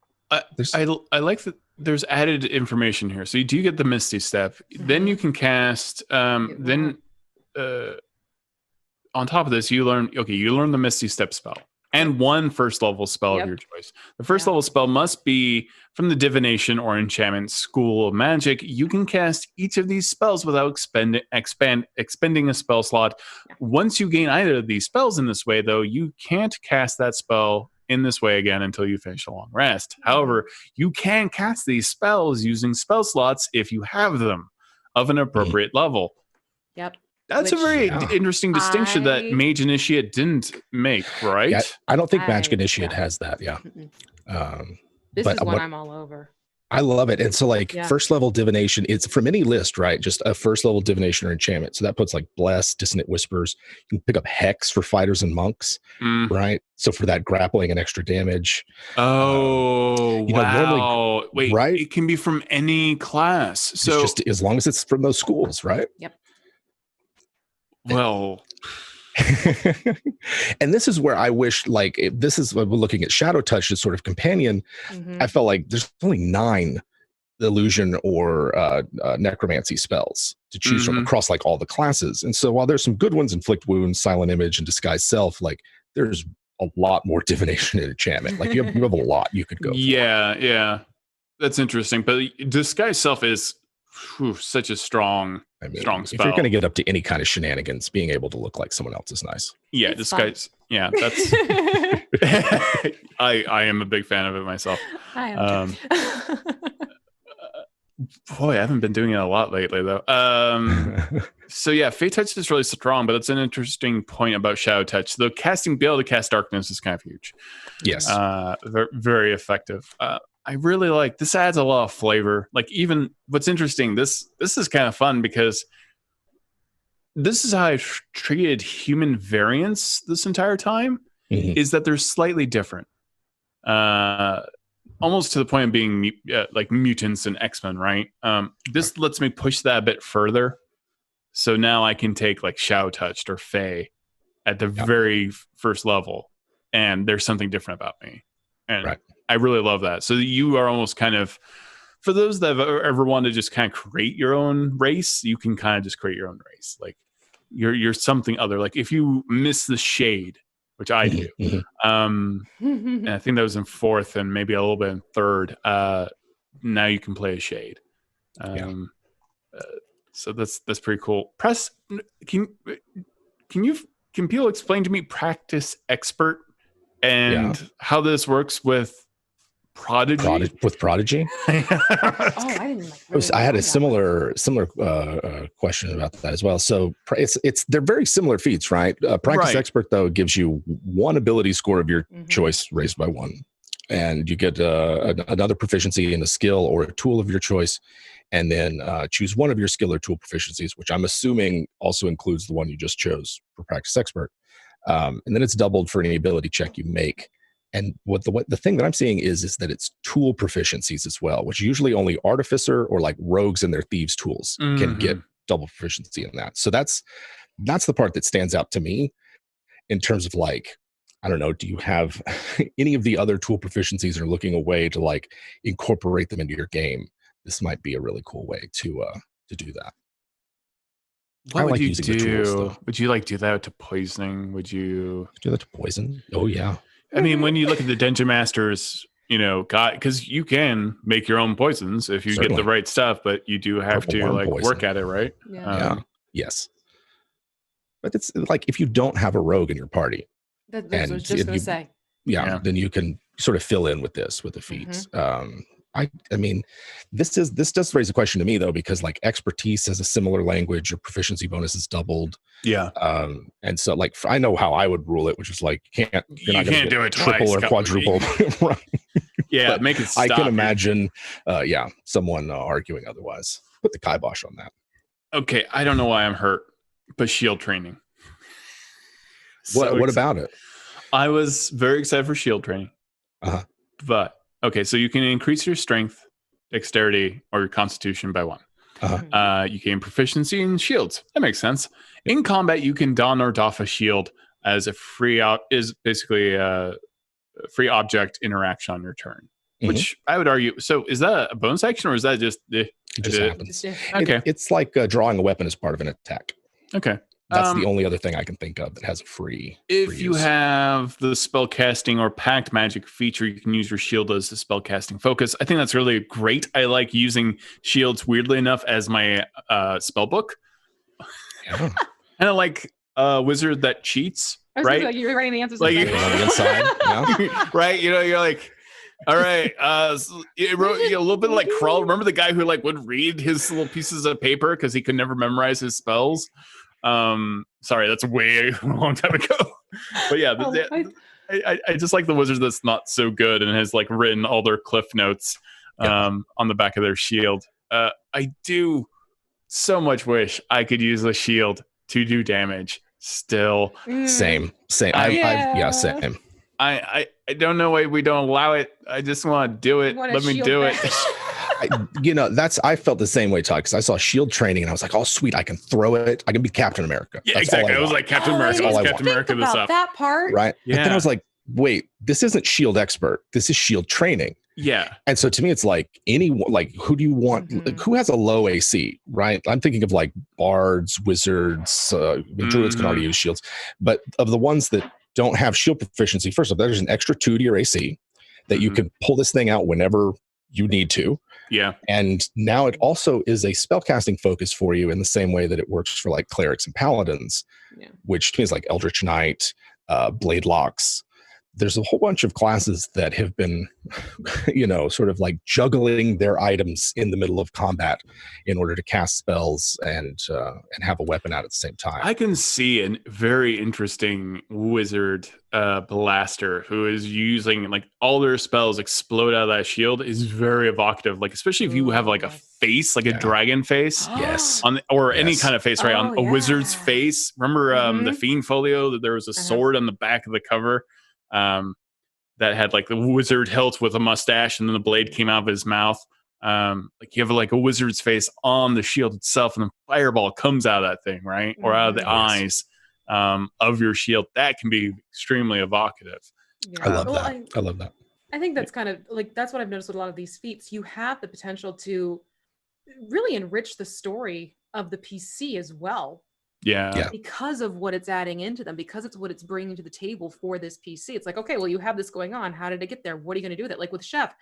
I like that there's added information here. So you do get the Misty Step. Then you can cast. On top of this, you learn the Misty Step spell and one first level spell of your choice. The first level spell must be from the divination or enchantment school of magic. You can cast each of these spells without expending a spell slot. Once you gain either of these spells in this way, though, you can't cast that spell in this way again until you finish a long rest. However, you can cast these spells using spell slots if you have them. of an appropriate level. Yep. That's a very interesting distinction that I- Mage Initiate didn't make, right? Yeah, I don't think I- Magic Initiate yeah. has that. Yeah. This But is one what- I'm all over. I love it. And so like Yeah. first level divination, it's from any list, right? Just a first level divination or enchantment. So that puts like bless, dissonant whispers. You can pick up hex for fighters and monks, right? So for that grappling and extra damage. Oh, you know, normally- wow. Wait, right? it can be from any class. So It's just as long as it's from those schools, right? well, And this is where I wish, like, this is we're looking at Shadow Touch as sort of companion. Mhm. I felt like there's only 9 illusion or necromancy spells to choose from Mhm. across like all the classes. And so while there's some good ones, Inflict Wounds, Silent Image, and Disguise Self, like there's a lot more divination and enchantment. Like you have a lot you could go for. yeah. That's interesting. But Disguise Self is such a strong If spell. you're going to get up to any kind of shenanigans, being able to look like someone else is nice. Yeah, It's Disguise. Yeah, that's I am a big fan of it myself. I am. Boy, I haven't been doing it a lot lately though. So yeah, Fate Touch is really strong, but it's an interesting point about Shadow Touch. The being able to cast darkness is kind of huge. Yes. Very, very effective. I really like this. Adds a lot of flavor. Like even what's interesting, this is kind of fun because this is how I've treated human variants this entire time. Mhm. Is that they're slightly different. Almost to the point of being like mutants and X-Men, right? This lets me push that a bit further. So now I can take like Shadow Touched or Fey at the very first level, and there's something different about me. And I really love that. So you are almost kind of, for those that have ever wanted to just kind of create your own race, you can kind of just create your own race. Like you're something other. Like if you miss the shade, which I do. And I think that was in 4th and maybe a little bit in 3rd. Now you can play a shade. So that's pretty cool. Can people explain to me Practice Expert and how this works with Prodigy? With Prodigy? Oh, I didn't like. I had a similar question about that as well. So they're very similar feats, right? Practice Expert though gives you 1 ability score of your choice raised by 1, and you get another proficiency in a skill or a tool of your choice, and then choose one of your skill or tool proficiencies, which I'm assuming also includes the one you just chose for Practice Expert, and then it's doubled for any ability check you make. And what the thing that I'm seeing is that it's tool proficiencies as well, which usually only artificer or like rogues and their thieves tools can get double proficiency in that. So that's the part that stands out to me in terms of like, I don't know, do you have any of the other tool proficiencies or looking a way to like incorporate them into your game? This might be a really cool way to do that. What would like you using the tools, do? though. Would you like do that to poisoning? Would you do that to poison? Oh yeah. I mean, when you look at the Dungeon Masters, because you can make your own poisons if you get the right stuff, but you do have Purple to worm like poison. work at it, right? Yes. But it's like if you don't have a rogue in your party, That's what I was just going to say. then you can sort of fill in with the feats. I mean, this does raise a question to me though, because like expertise has a similar language, your proficiency bonus is doubled. Yeah. And so like I know how I would rule it, which is like you're not can't do it triple twice, or quadruple. Right. Yeah, But make it stop. I can imagine someone arguing otherwise. Put the kibosh on that. Okay, I don't know why I'm hurt, but shield training. What about it? I was very excited for shield training. But okay, so you can increase your strength, dexterity, or your constitution by 1. You gain proficiency in shields. That makes sense. In combat, you can don or doff a shield as a free basically a free object interaction on your turn. Which I would argue. So is that a bonus action or is that just it just happens? Okay, it's like drawing a weapon as part of an attack. Okay. That's the only other thing I can think of that has a free. If you use. have the spell casting or pact magic feature, you can use your shield as the spell casting focus. I think that's really great. I like using shields weirdly enough as my spell book. Yeah. And I like a wizard that cheats, right? Like you're writing the answers Like, on on the inside, right? You're like, All right. So it wrote a little bit like Krull. Remember the guy who like would read his little pieces of paper because he could never memorize his spells? Sorry, that's way a long time ago. But yeah, I just like the wizard that's not so good and has like written all their cliff notes on the back of their shield. I do so much wish I could use a shield to do damage still. Same. Same. Same. I don't know why we don't allow it. I just want to do it. Let me do it. I felt the same way, Todd, because I saw shield training and I was like, oh, sweet, I can throw it. I can be Captain America. Yeah, exactly. I was like, Captain America. Captain America this up. That part. Right. Yeah. But then I was like, wait, this isn't shield expert. This is shield training. Yeah. And so to me, it's like anyone, like who do you want? Who has a low AC, right? I'm thinking of like bards, wizards, druids can already use shields. But of the ones that don't have shield proficiency, first of all, there's an extra 2 to your AC that you can pull this thing out whenever you need to. Yeah. And now it also is a spellcasting focus for you in the same way that it works for like clerics and paladins, which to me is like Eldritch Knight, Blade Locks. There's a whole bunch of classes that have been, sort of like juggling their items in the middle of combat in order to cast spells and have a weapon out at the same time. I can see a very interesting wizard blaster who is using like all their spells explode out of that shield is very evocative. Like especially if you have like a face, like a dragon face, yes, any kind of face, right? On a wizard's face. Remember the Fiend Folio? That there was a sword on the back of the cover. That had like the wizard hilt with a mustache and then the blade came out of his mouth. Like you have like a wizard's face on the shield itself and the fireball comes out of that thing, right? Or out of the eyes of your shield. That can be extremely evocative. Yeah. I love that. I think that's kind of like, that's what I've noticed with a lot of these feats. You have the potential to really enrich the story of the PC as well. Yeah. Because of what it's adding into them, because it's what it's bringing to the table for this PC. It's like, okay, well, you have this going on. How did it get there? What are you going to do with it? Like with Chef,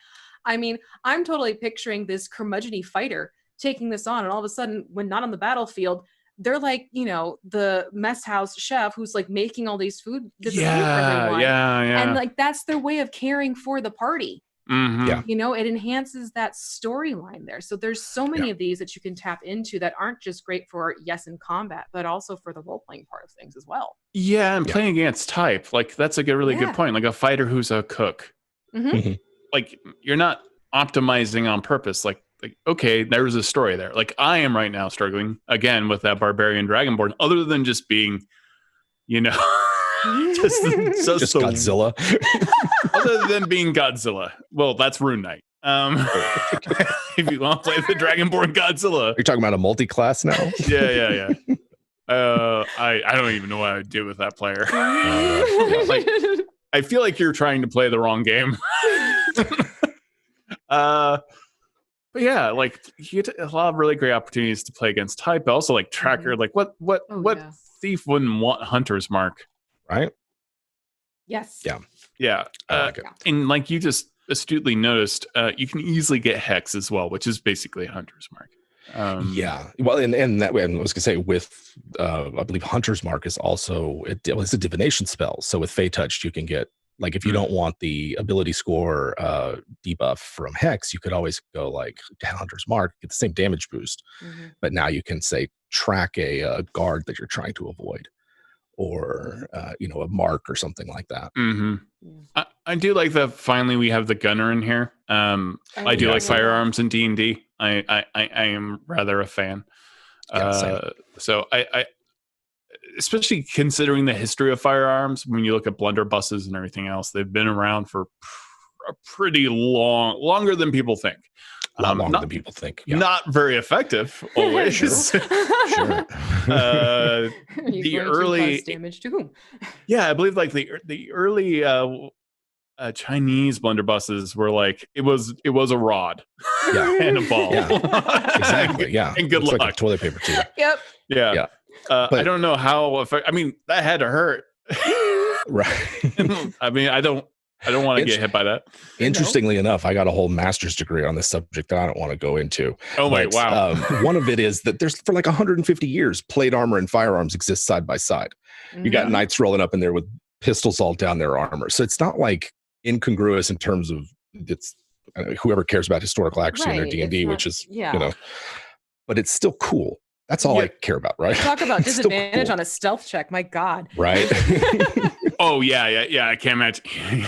I mean, I'm totally picturing this curmudgeon-y fighter taking this on, and all of a sudden, when not on the battlefield, they're like, the mess house chef who's like making all these food for everyone. Yeah. And like that's their way of caring for the party. Mm-hmm. Yeah. It enhances that storyline there. So there's so many of these that you can tap into that aren't just great for in combat, but also for the role-playing part of things as well. Yeah, and playing against type. Like that's like a really good point. Like a fighter who's a cook. Mm-hmm. Like you're not optimizing on purpose. Like okay, there's a story there. Like I am right now struggling again with that barbarian dragonborn, other than just being, just Godzilla. Other than being Godzilla. Well, that's Rune Knight. If you want to play the Dragonborn Godzilla. You're talking about a multi-class now? Yeah. I don't even know what I would do with that player. I feel like you're trying to play the wrong game. But yeah, like you get a lot of really great opportunities to play against type, but also like tracker. Like what thief wouldn't want Hunter's Mark, right? Yes. Yeah. And like you just astutely noticed, you can easily get Hex as well, which is basically a Hunter's Mark. Well, and that way, I was gonna say with I believe Hunter's Mark is also it's a divination spell. So with Fey Touched, you can get like if you don't want the ability score debuff from Hex, you could always go like Hunter's Mark, get the same damage boost, but now you can say track a guard that you're trying to avoid, or a mark or something like that. I do like that finally we have the gunner in here. I do like firearms in D&D. I am rather a fan. So I especially considering the history of firearms, when you look at blunderbusses and everything else, they've been around for a pretty longer than people think. A lot longer than people think. Yeah. Not very effective always. Sure. The early damage to whom? Yeah, I believe like the early Chinese blunderbusses were like it was a rod and a ball. Exactly. Yeah. And good luck. Like toilet paper too. Yep. Yeah. But I don't know how. I mean, that had to hurt. Right. I mean, I don't want to get hit by that. Interestingly enough, I got a whole master's degree on this subject that I don't want to go into. Oh my, wow. One of it is that there's for like 150 years, plate armor and firearms exist side by side. You got knights rolling up in there with pistols all down their armor. So it's not like incongruous in terms of it's whoever cares about historical accuracy in their Right, D&D, it's which not- is yeah. but it's still cool. That's all I care about, right? Talk about It's still disadvantage cool. on a stealth check. My God. Right. Oh yeah. I can't imagine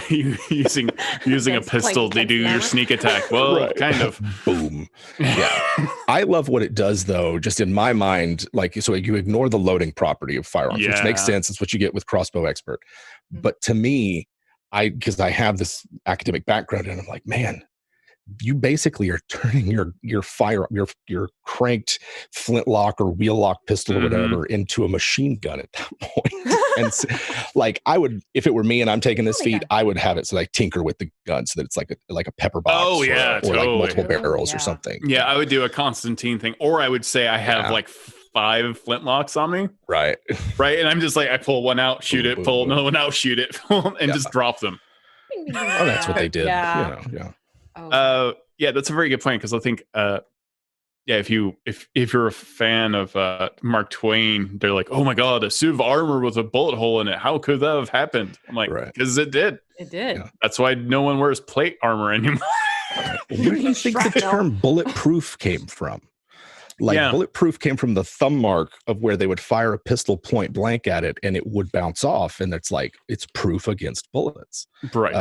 you using a Against, pistol like, to do your armor? sneak attack. Well, Right. kind of. Boom. Yeah. I love what it does, though, just in my mind. Like, so you ignore the loading property of firearms, which makes sense. It's what you get with crossbow expert. But to me, because I have this academic background, and I'm like, man, you basically are turning your fire, your cranked flintlock or wheel lock pistol or whatever into a machine gun at that point. And so, like, I would, if it were me and I'm taking this feat, I would have it so I tinker with the gun so that it's like a pepper box. Oh yeah, or totally. like multiple barrels or something. Yeah, I would do a Constantine thing, or I would say I have like 5 flintlocks on me. Right. And I'm just like, I pull one out, shoot it, pull another one out, shoot it, and just drop them. Oh, that's what they did. Yeah. Yeah, that's a very good point, because I think if you're a fan of Mark Twain, they're like, oh my god, a suit of armor with a bullet hole in it, how could that have happened? I'm like, because it did. That's why no one wears plate armor anymore. Where do you think the term bulletproof came from? Like, bulletproof came from the thumb mark of where they would fire a pistol point blank at it and it would bounce off, and it's like, it's proof against bullets. Right.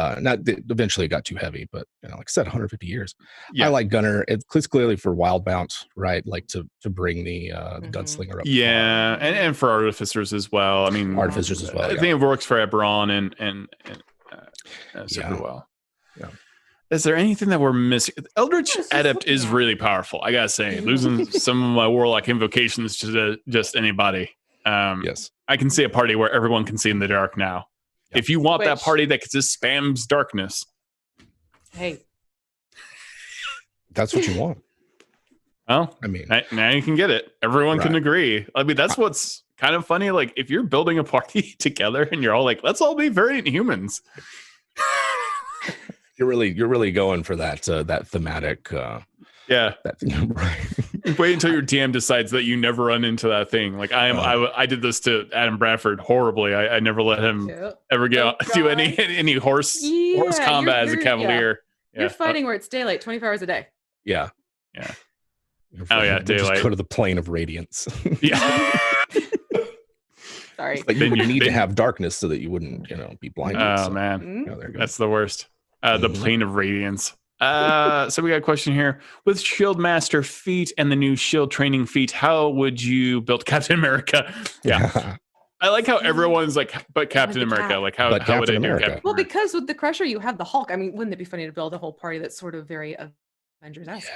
Eventually it got too heavy, but like I said, 150 years. I like gunner. It's clearly for wild bounce, right? Like to bring the gunslinger up. Yeah, and for artificers as well. I mean, artificers as well. I think it works for Eberron and super well. Yeah. Is there anything that we're missing? Eldritch Adept is really powerful. I gotta say, losing some of my Warlock invocations to just anybody. Yes, I can see a party where everyone can see in the dark now. Yep. If you want that party that just spams darkness, hey, that's what you want. Well, I mean, now you can get it. Everyone can agree. I mean, that's what's kind of funny. Like, if you're building a party together and you're all like, let's all be variant humans. You're really going for that thematic. Right. Wait until your DM decides that you never run into that thing. Like I did this to Adam Bradford horribly. I never let him ever do any horse combat as a cavalier. You're fighting where it's daylight 24 hours a day. Yeah. Daylight. Just go to the plane of radiance. Sorry. But you need to have darkness so that you wouldn't, be blinded. Oh man, that's the worst. The plane of radiance. So we got a question here. With Shield Master feat and the new Shield training feat, how would you build Captain America? Yeah. I like how everyone's like, but Captain America. Like, how would I do Captain Well, because with the Crusher, you have the Hulk. I mean, wouldn't it be funny to build a whole party that's sort of very Avengers-esque?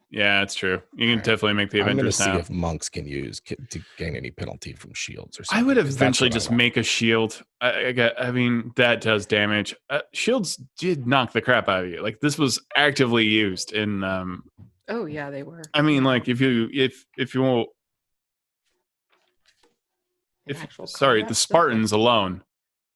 Yeah, it's true. You can definitely make the Avengers now. I'm going to see if monks can use to gain any penalty from shields or something. I would eventually just make a shield. I mean, that does damage. Shields did knock the crap out of you. Like, this was actively used in. Oh yeah, they were. I mean, like if you won't. The Spartans alone.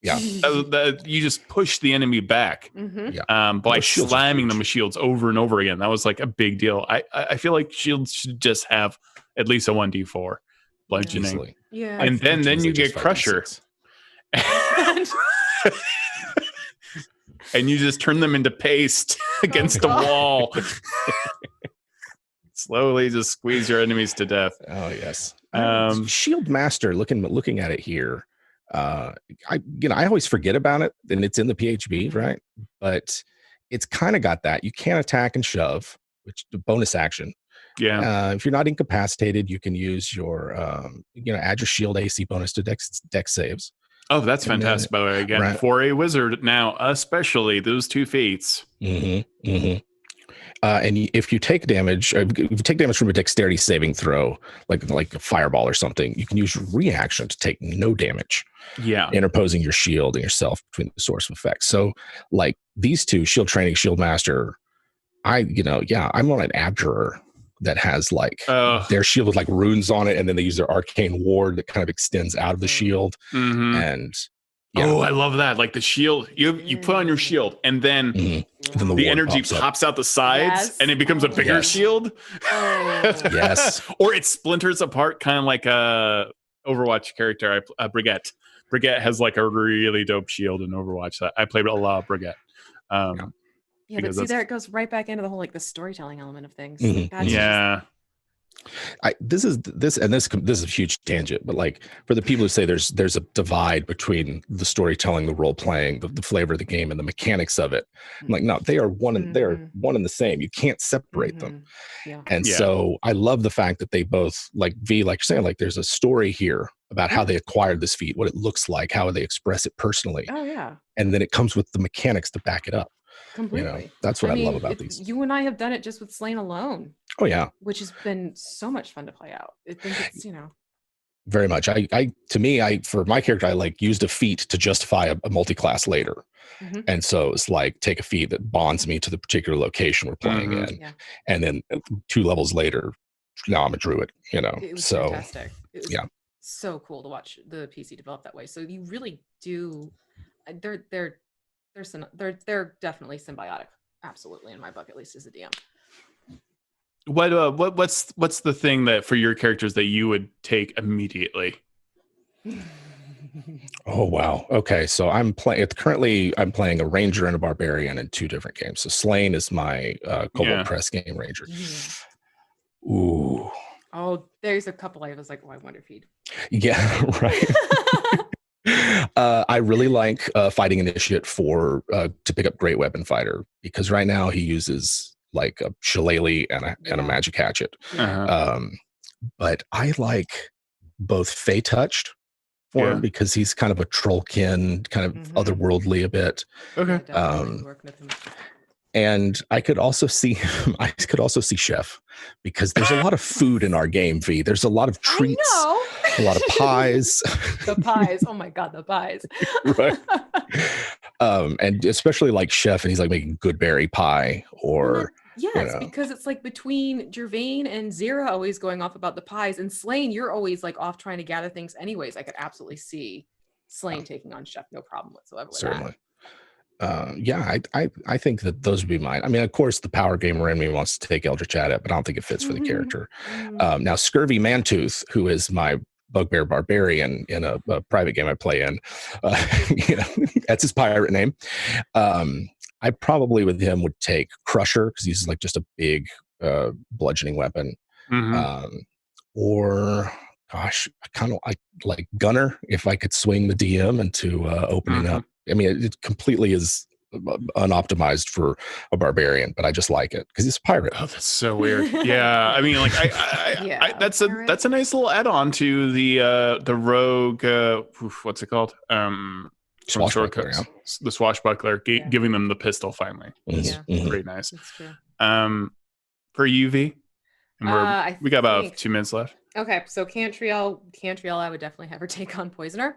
Yeah. You just push the enemy back by slamming them with shields over and over again. That was like a big deal. I feel like shields should just have at least a 1d4 bludgeoning. Easily. Yeah. And then you get Crusher. And you just turn them into paste against the wall. Slowly just squeeze your enemies to death. Oh yes. Shield Master, looking at it here. I always forget about it, and it's in the PHB, right? But it's kind of got that. You can attack and shove, which is a bonus action. Yeah. If you're not incapacitated, you can use your add your shield AC bonus to dex saves. Oh, that's fantastic, by the way. Again, for a wizard now, especially those two feats. And if you take damage, from a dexterity saving throw, like a fireball or something, you can use your reaction to take no damage. Yeah, interposing your shield and yourself between the source of effects. So, like these two, shield training, shield master, I'm on an abjurer that has like their shield with like runes on it, and then they use their arcane ward that kind of extends out of the shield. And I love that. Like the shield, you put on your shield, and then the energy pops out the sides, and it becomes a bigger shield. Yes, or it splinters apart, kind of like a Overwatch character, Brigitte. Brigitte has like a really dope shield in Overwatch. I played a lot of Brigitte. Yeah, but because see, that's- there it goes right back into the whole like the storytelling element of things. Mhm. That's just- yeah. This is a huge tangent, but like for the people who say there's a divide between the storytelling, the role playing, the flavor of the game, and the mechanics of it. I'm like, no, they are one and the same. You can't separate them. Yeah. And Yeah. so I love the fact that they both, like V, like you're saying, like there's a story here about how they acquired this feat, what it looks like, how they express it personally, Oh yeah. and then it comes with the mechanics to back it up. Completely. That's what I love about these. You and I have done it just with Slain alone, Oh yeah, which has been so much fun to play out. I think it's, very much. For my character, I like used a feat to justify a multi-class later. Mhm. And so it's like take a feat that bonds me to the particular location we're playing in. Yeah. And then 2 levels later, now I'm a druid, It was so fantastic. It was yeah. so cool to watch the PC develop that way. So you really do. They're definitely symbiotic. Absolutely, in my book, at least as a DM. What's the thing that for your characters that you would take immediately? Oh wow. Okay, so I'm playing a ranger and a barbarian in 2 different games. So Slain is my Cobalt Press game ranger. Yeah. Ooh. Oh, there's a couple I was like, I wonder if he'd. Yeah, right. I really like fighting initiate to pick up Great Weapon Fighter, because right now he uses like a shillelagh and a magic hatchet. Uh-huh. But I like both Fey touched for him because he's kind of a trollkin, kind of otherworldly a bit. Okay. Working with him. And I could also see him. I could also see Chef, because there's a lot of food in our game. V. There's a lot of treats, a lot of pies. The pies. Oh my god, the pies. Right. And especially like Chef, and he's like making good berry pie or. Yes, because it's like between Gervain and Zira always going off about the pies, and Slain, you're always like off trying to gather things anyways. I could absolutely see Slain taking on Chef, no problem whatsoever with certainly. I think that those would be mine. I mean, of course, the power gamer in me wants to take Eldritch Adept, but I don't think it fits for the character. Now, Scurvy Mantooth, who is my Bugbear Barbarian in a private game I play in, that's his pirate name. I probably with him would take Crusher, because he's like just a big bludgeoning weapon. Or gosh, I like Gunner, if I could swing the DM into opening up. I mean, it completely is unoptimized for a barbarian, but I just like it because he's a pirate. Oh, that's so weird. Yeah, I mean, like, that's a nice little add-on to the rogue. What's it called? Swashbuckler, the swashbuckler, giving them the pistol finally. Pretty nice. That's true. For UV, and we got about 2 minutes left. Okay, so Cantriel, I would definitely have her take on Poisoner.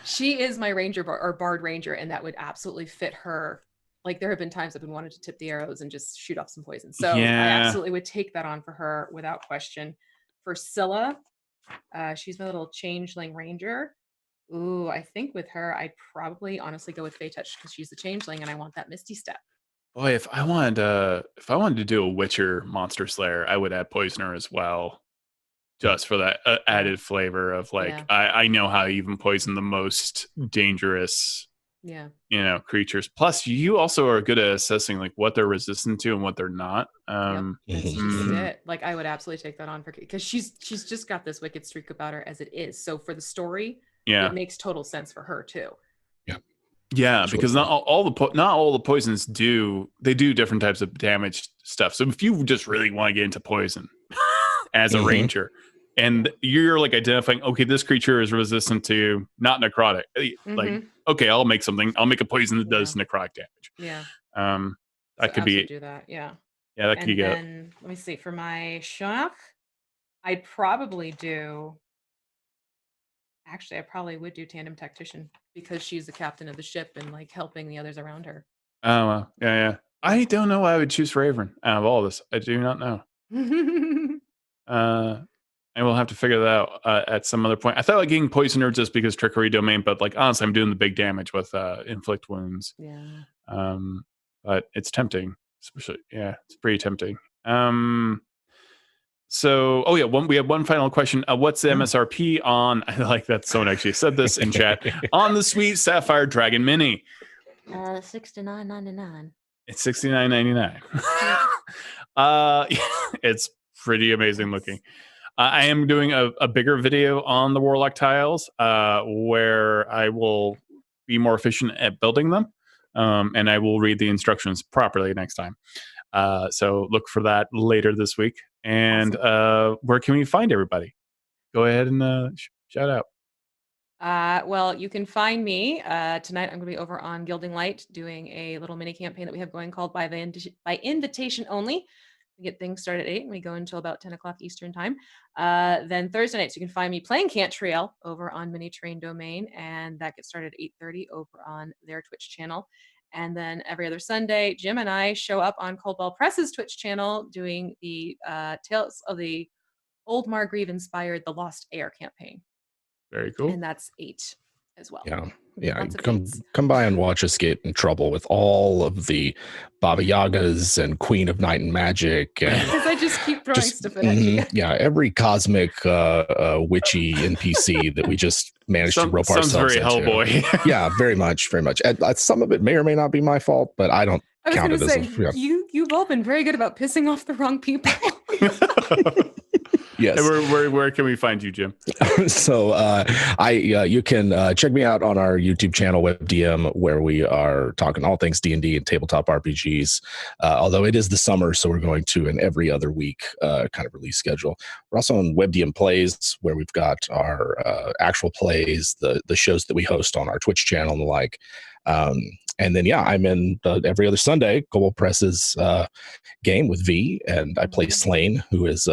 She is my ranger or bard ranger, and that would absolutely fit her. Like, there have been times I've been wanting to tip the arrows and just shoot off some poison. So I absolutely would take that on for her without question. For Scylla, she's my little changeling ranger. Ooh, I think with her, I'd probably honestly go with Fey Touch, because she's the changeling and I want that Misty Step. Boy, if I wanted to do a Witcher monster slayer, I would add Poisoner as well, just for that added flavor of like, I know how to even poison the most dangerous creatures. Plus, you also are good at assessing like what they're resistant to and what they're not. That's just it. Like, I would absolutely take that on for, because she's just got this wicked streak about her as it is. So for the story, it makes total sense for her too. Yeah, because not all the poisons do different types of damage stuff. So if you just really want to get into poison as a ranger, and you're like identifying, okay, this creature is resistant to not necrotic. Like, okay, I'll make a poison that does necrotic damage. Yeah. That could be do that. Yeah. Yeah, that could be good. Let me see. For my Shock, I'd probably do. Actually, I probably would do Tandem Tactician, because she's the captain of the ship and like helping the others around her. Oh, well. Yeah. I don't know why I would choose Raven out of all this. I do not know. I will have to figure that out at some other point. I thought like getting Poisoner just because Trickery Domain, but like honestly, I'm doing the big damage with Inflict Wounds. Yeah. But it's tempting. Especially, it's pretty tempting. So, we have one final question. What's the MSRP on? I like that someone actually said this in chat on the Sweet Sapphire Dragon Mini. $69.99. It's $69.99. It's pretty amazing looking. I am doing a bigger video on the WarLock tiles where I will be more efficient at building them, and I will read the instructions properly next time. So look for that later this week. And where can we find everybody? Go ahead and shout out. Well, you can find me tonight. I'm going to be over on Gilding Light doing a little mini campaign that we have going called by invitation only. We get things started at 8 and we go until about 10 o'clock Eastern time. Then Thursday nights, you can find me playing Cantriell over on Mini Train Domain, and that gets started at 8:30 over on their Twitch channel. And then every other Sunday, Jim and I show up on Coldwell Press's Twitch channel doing the Tales of the Old Margreave inspired The Lost Heir campaign. Very cool. And that's 8 as well. Yeah. Come by and watch us get in trouble with all of the Baba Yagas and Queen of Night and Magic. Because I just keep throwing stuff at you. Yeah, every cosmic witchy NPC that we just managed to rope ourselves very into. Hellboy. Yeah, very much, very much. Some of it may or may not be my fault, but I don't count it as you've all been very good about pissing off the wrong people. Yes. Where can we find you, Jim? So you can check me out on our YouTube channel, WebDM, where we are talking all things D&D and tabletop RPGs. Although it is the summer, so we're going to an every other week kind of release schedule. We're also on WebDM Plays, where we've got our actual plays, the shows that we host on our Twitch channel and the like. And then, I'm in every other Sunday, Global Press's game with V, and I play Slain, who is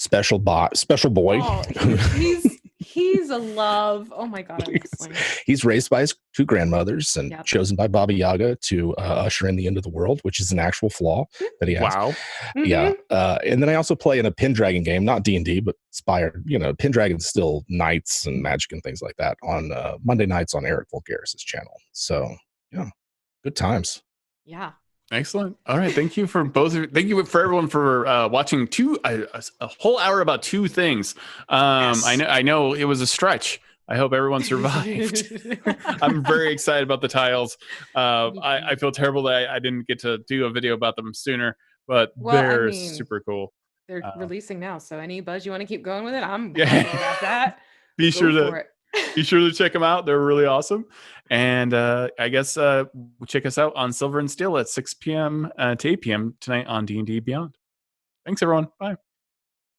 special boy. Oh, he's a love. Oh my god, he's raised by his 2 grandmothers and chosen by Baba Yaga to usher in the end of the world, which is an actual flaw that he has. Wow. Yeah. And then I also play in a Pendragon game, not D&D, but inspired. Pendragon's still knights and magic and things like that on Monday nights on Eric Vulgaris's channel. So good times. Yeah. Excellent. All right. Thank you for both. Thank you for everyone for watching a whole hour about 2 things. Yes. I know it was a stretch. I hope everyone survived. I'm very excited about the tiles. I feel terrible that I didn't get to do a video about them sooner, but they're super cool. They're releasing now, so any buzz you want to keep going with it, I'm about that. Be sure to check them out. They're really awesome. And I guess check us out on Silver and Steel at 6 p.m. to 8 p.m. tonight on D&D Beyond. Thanks, everyone. Bye.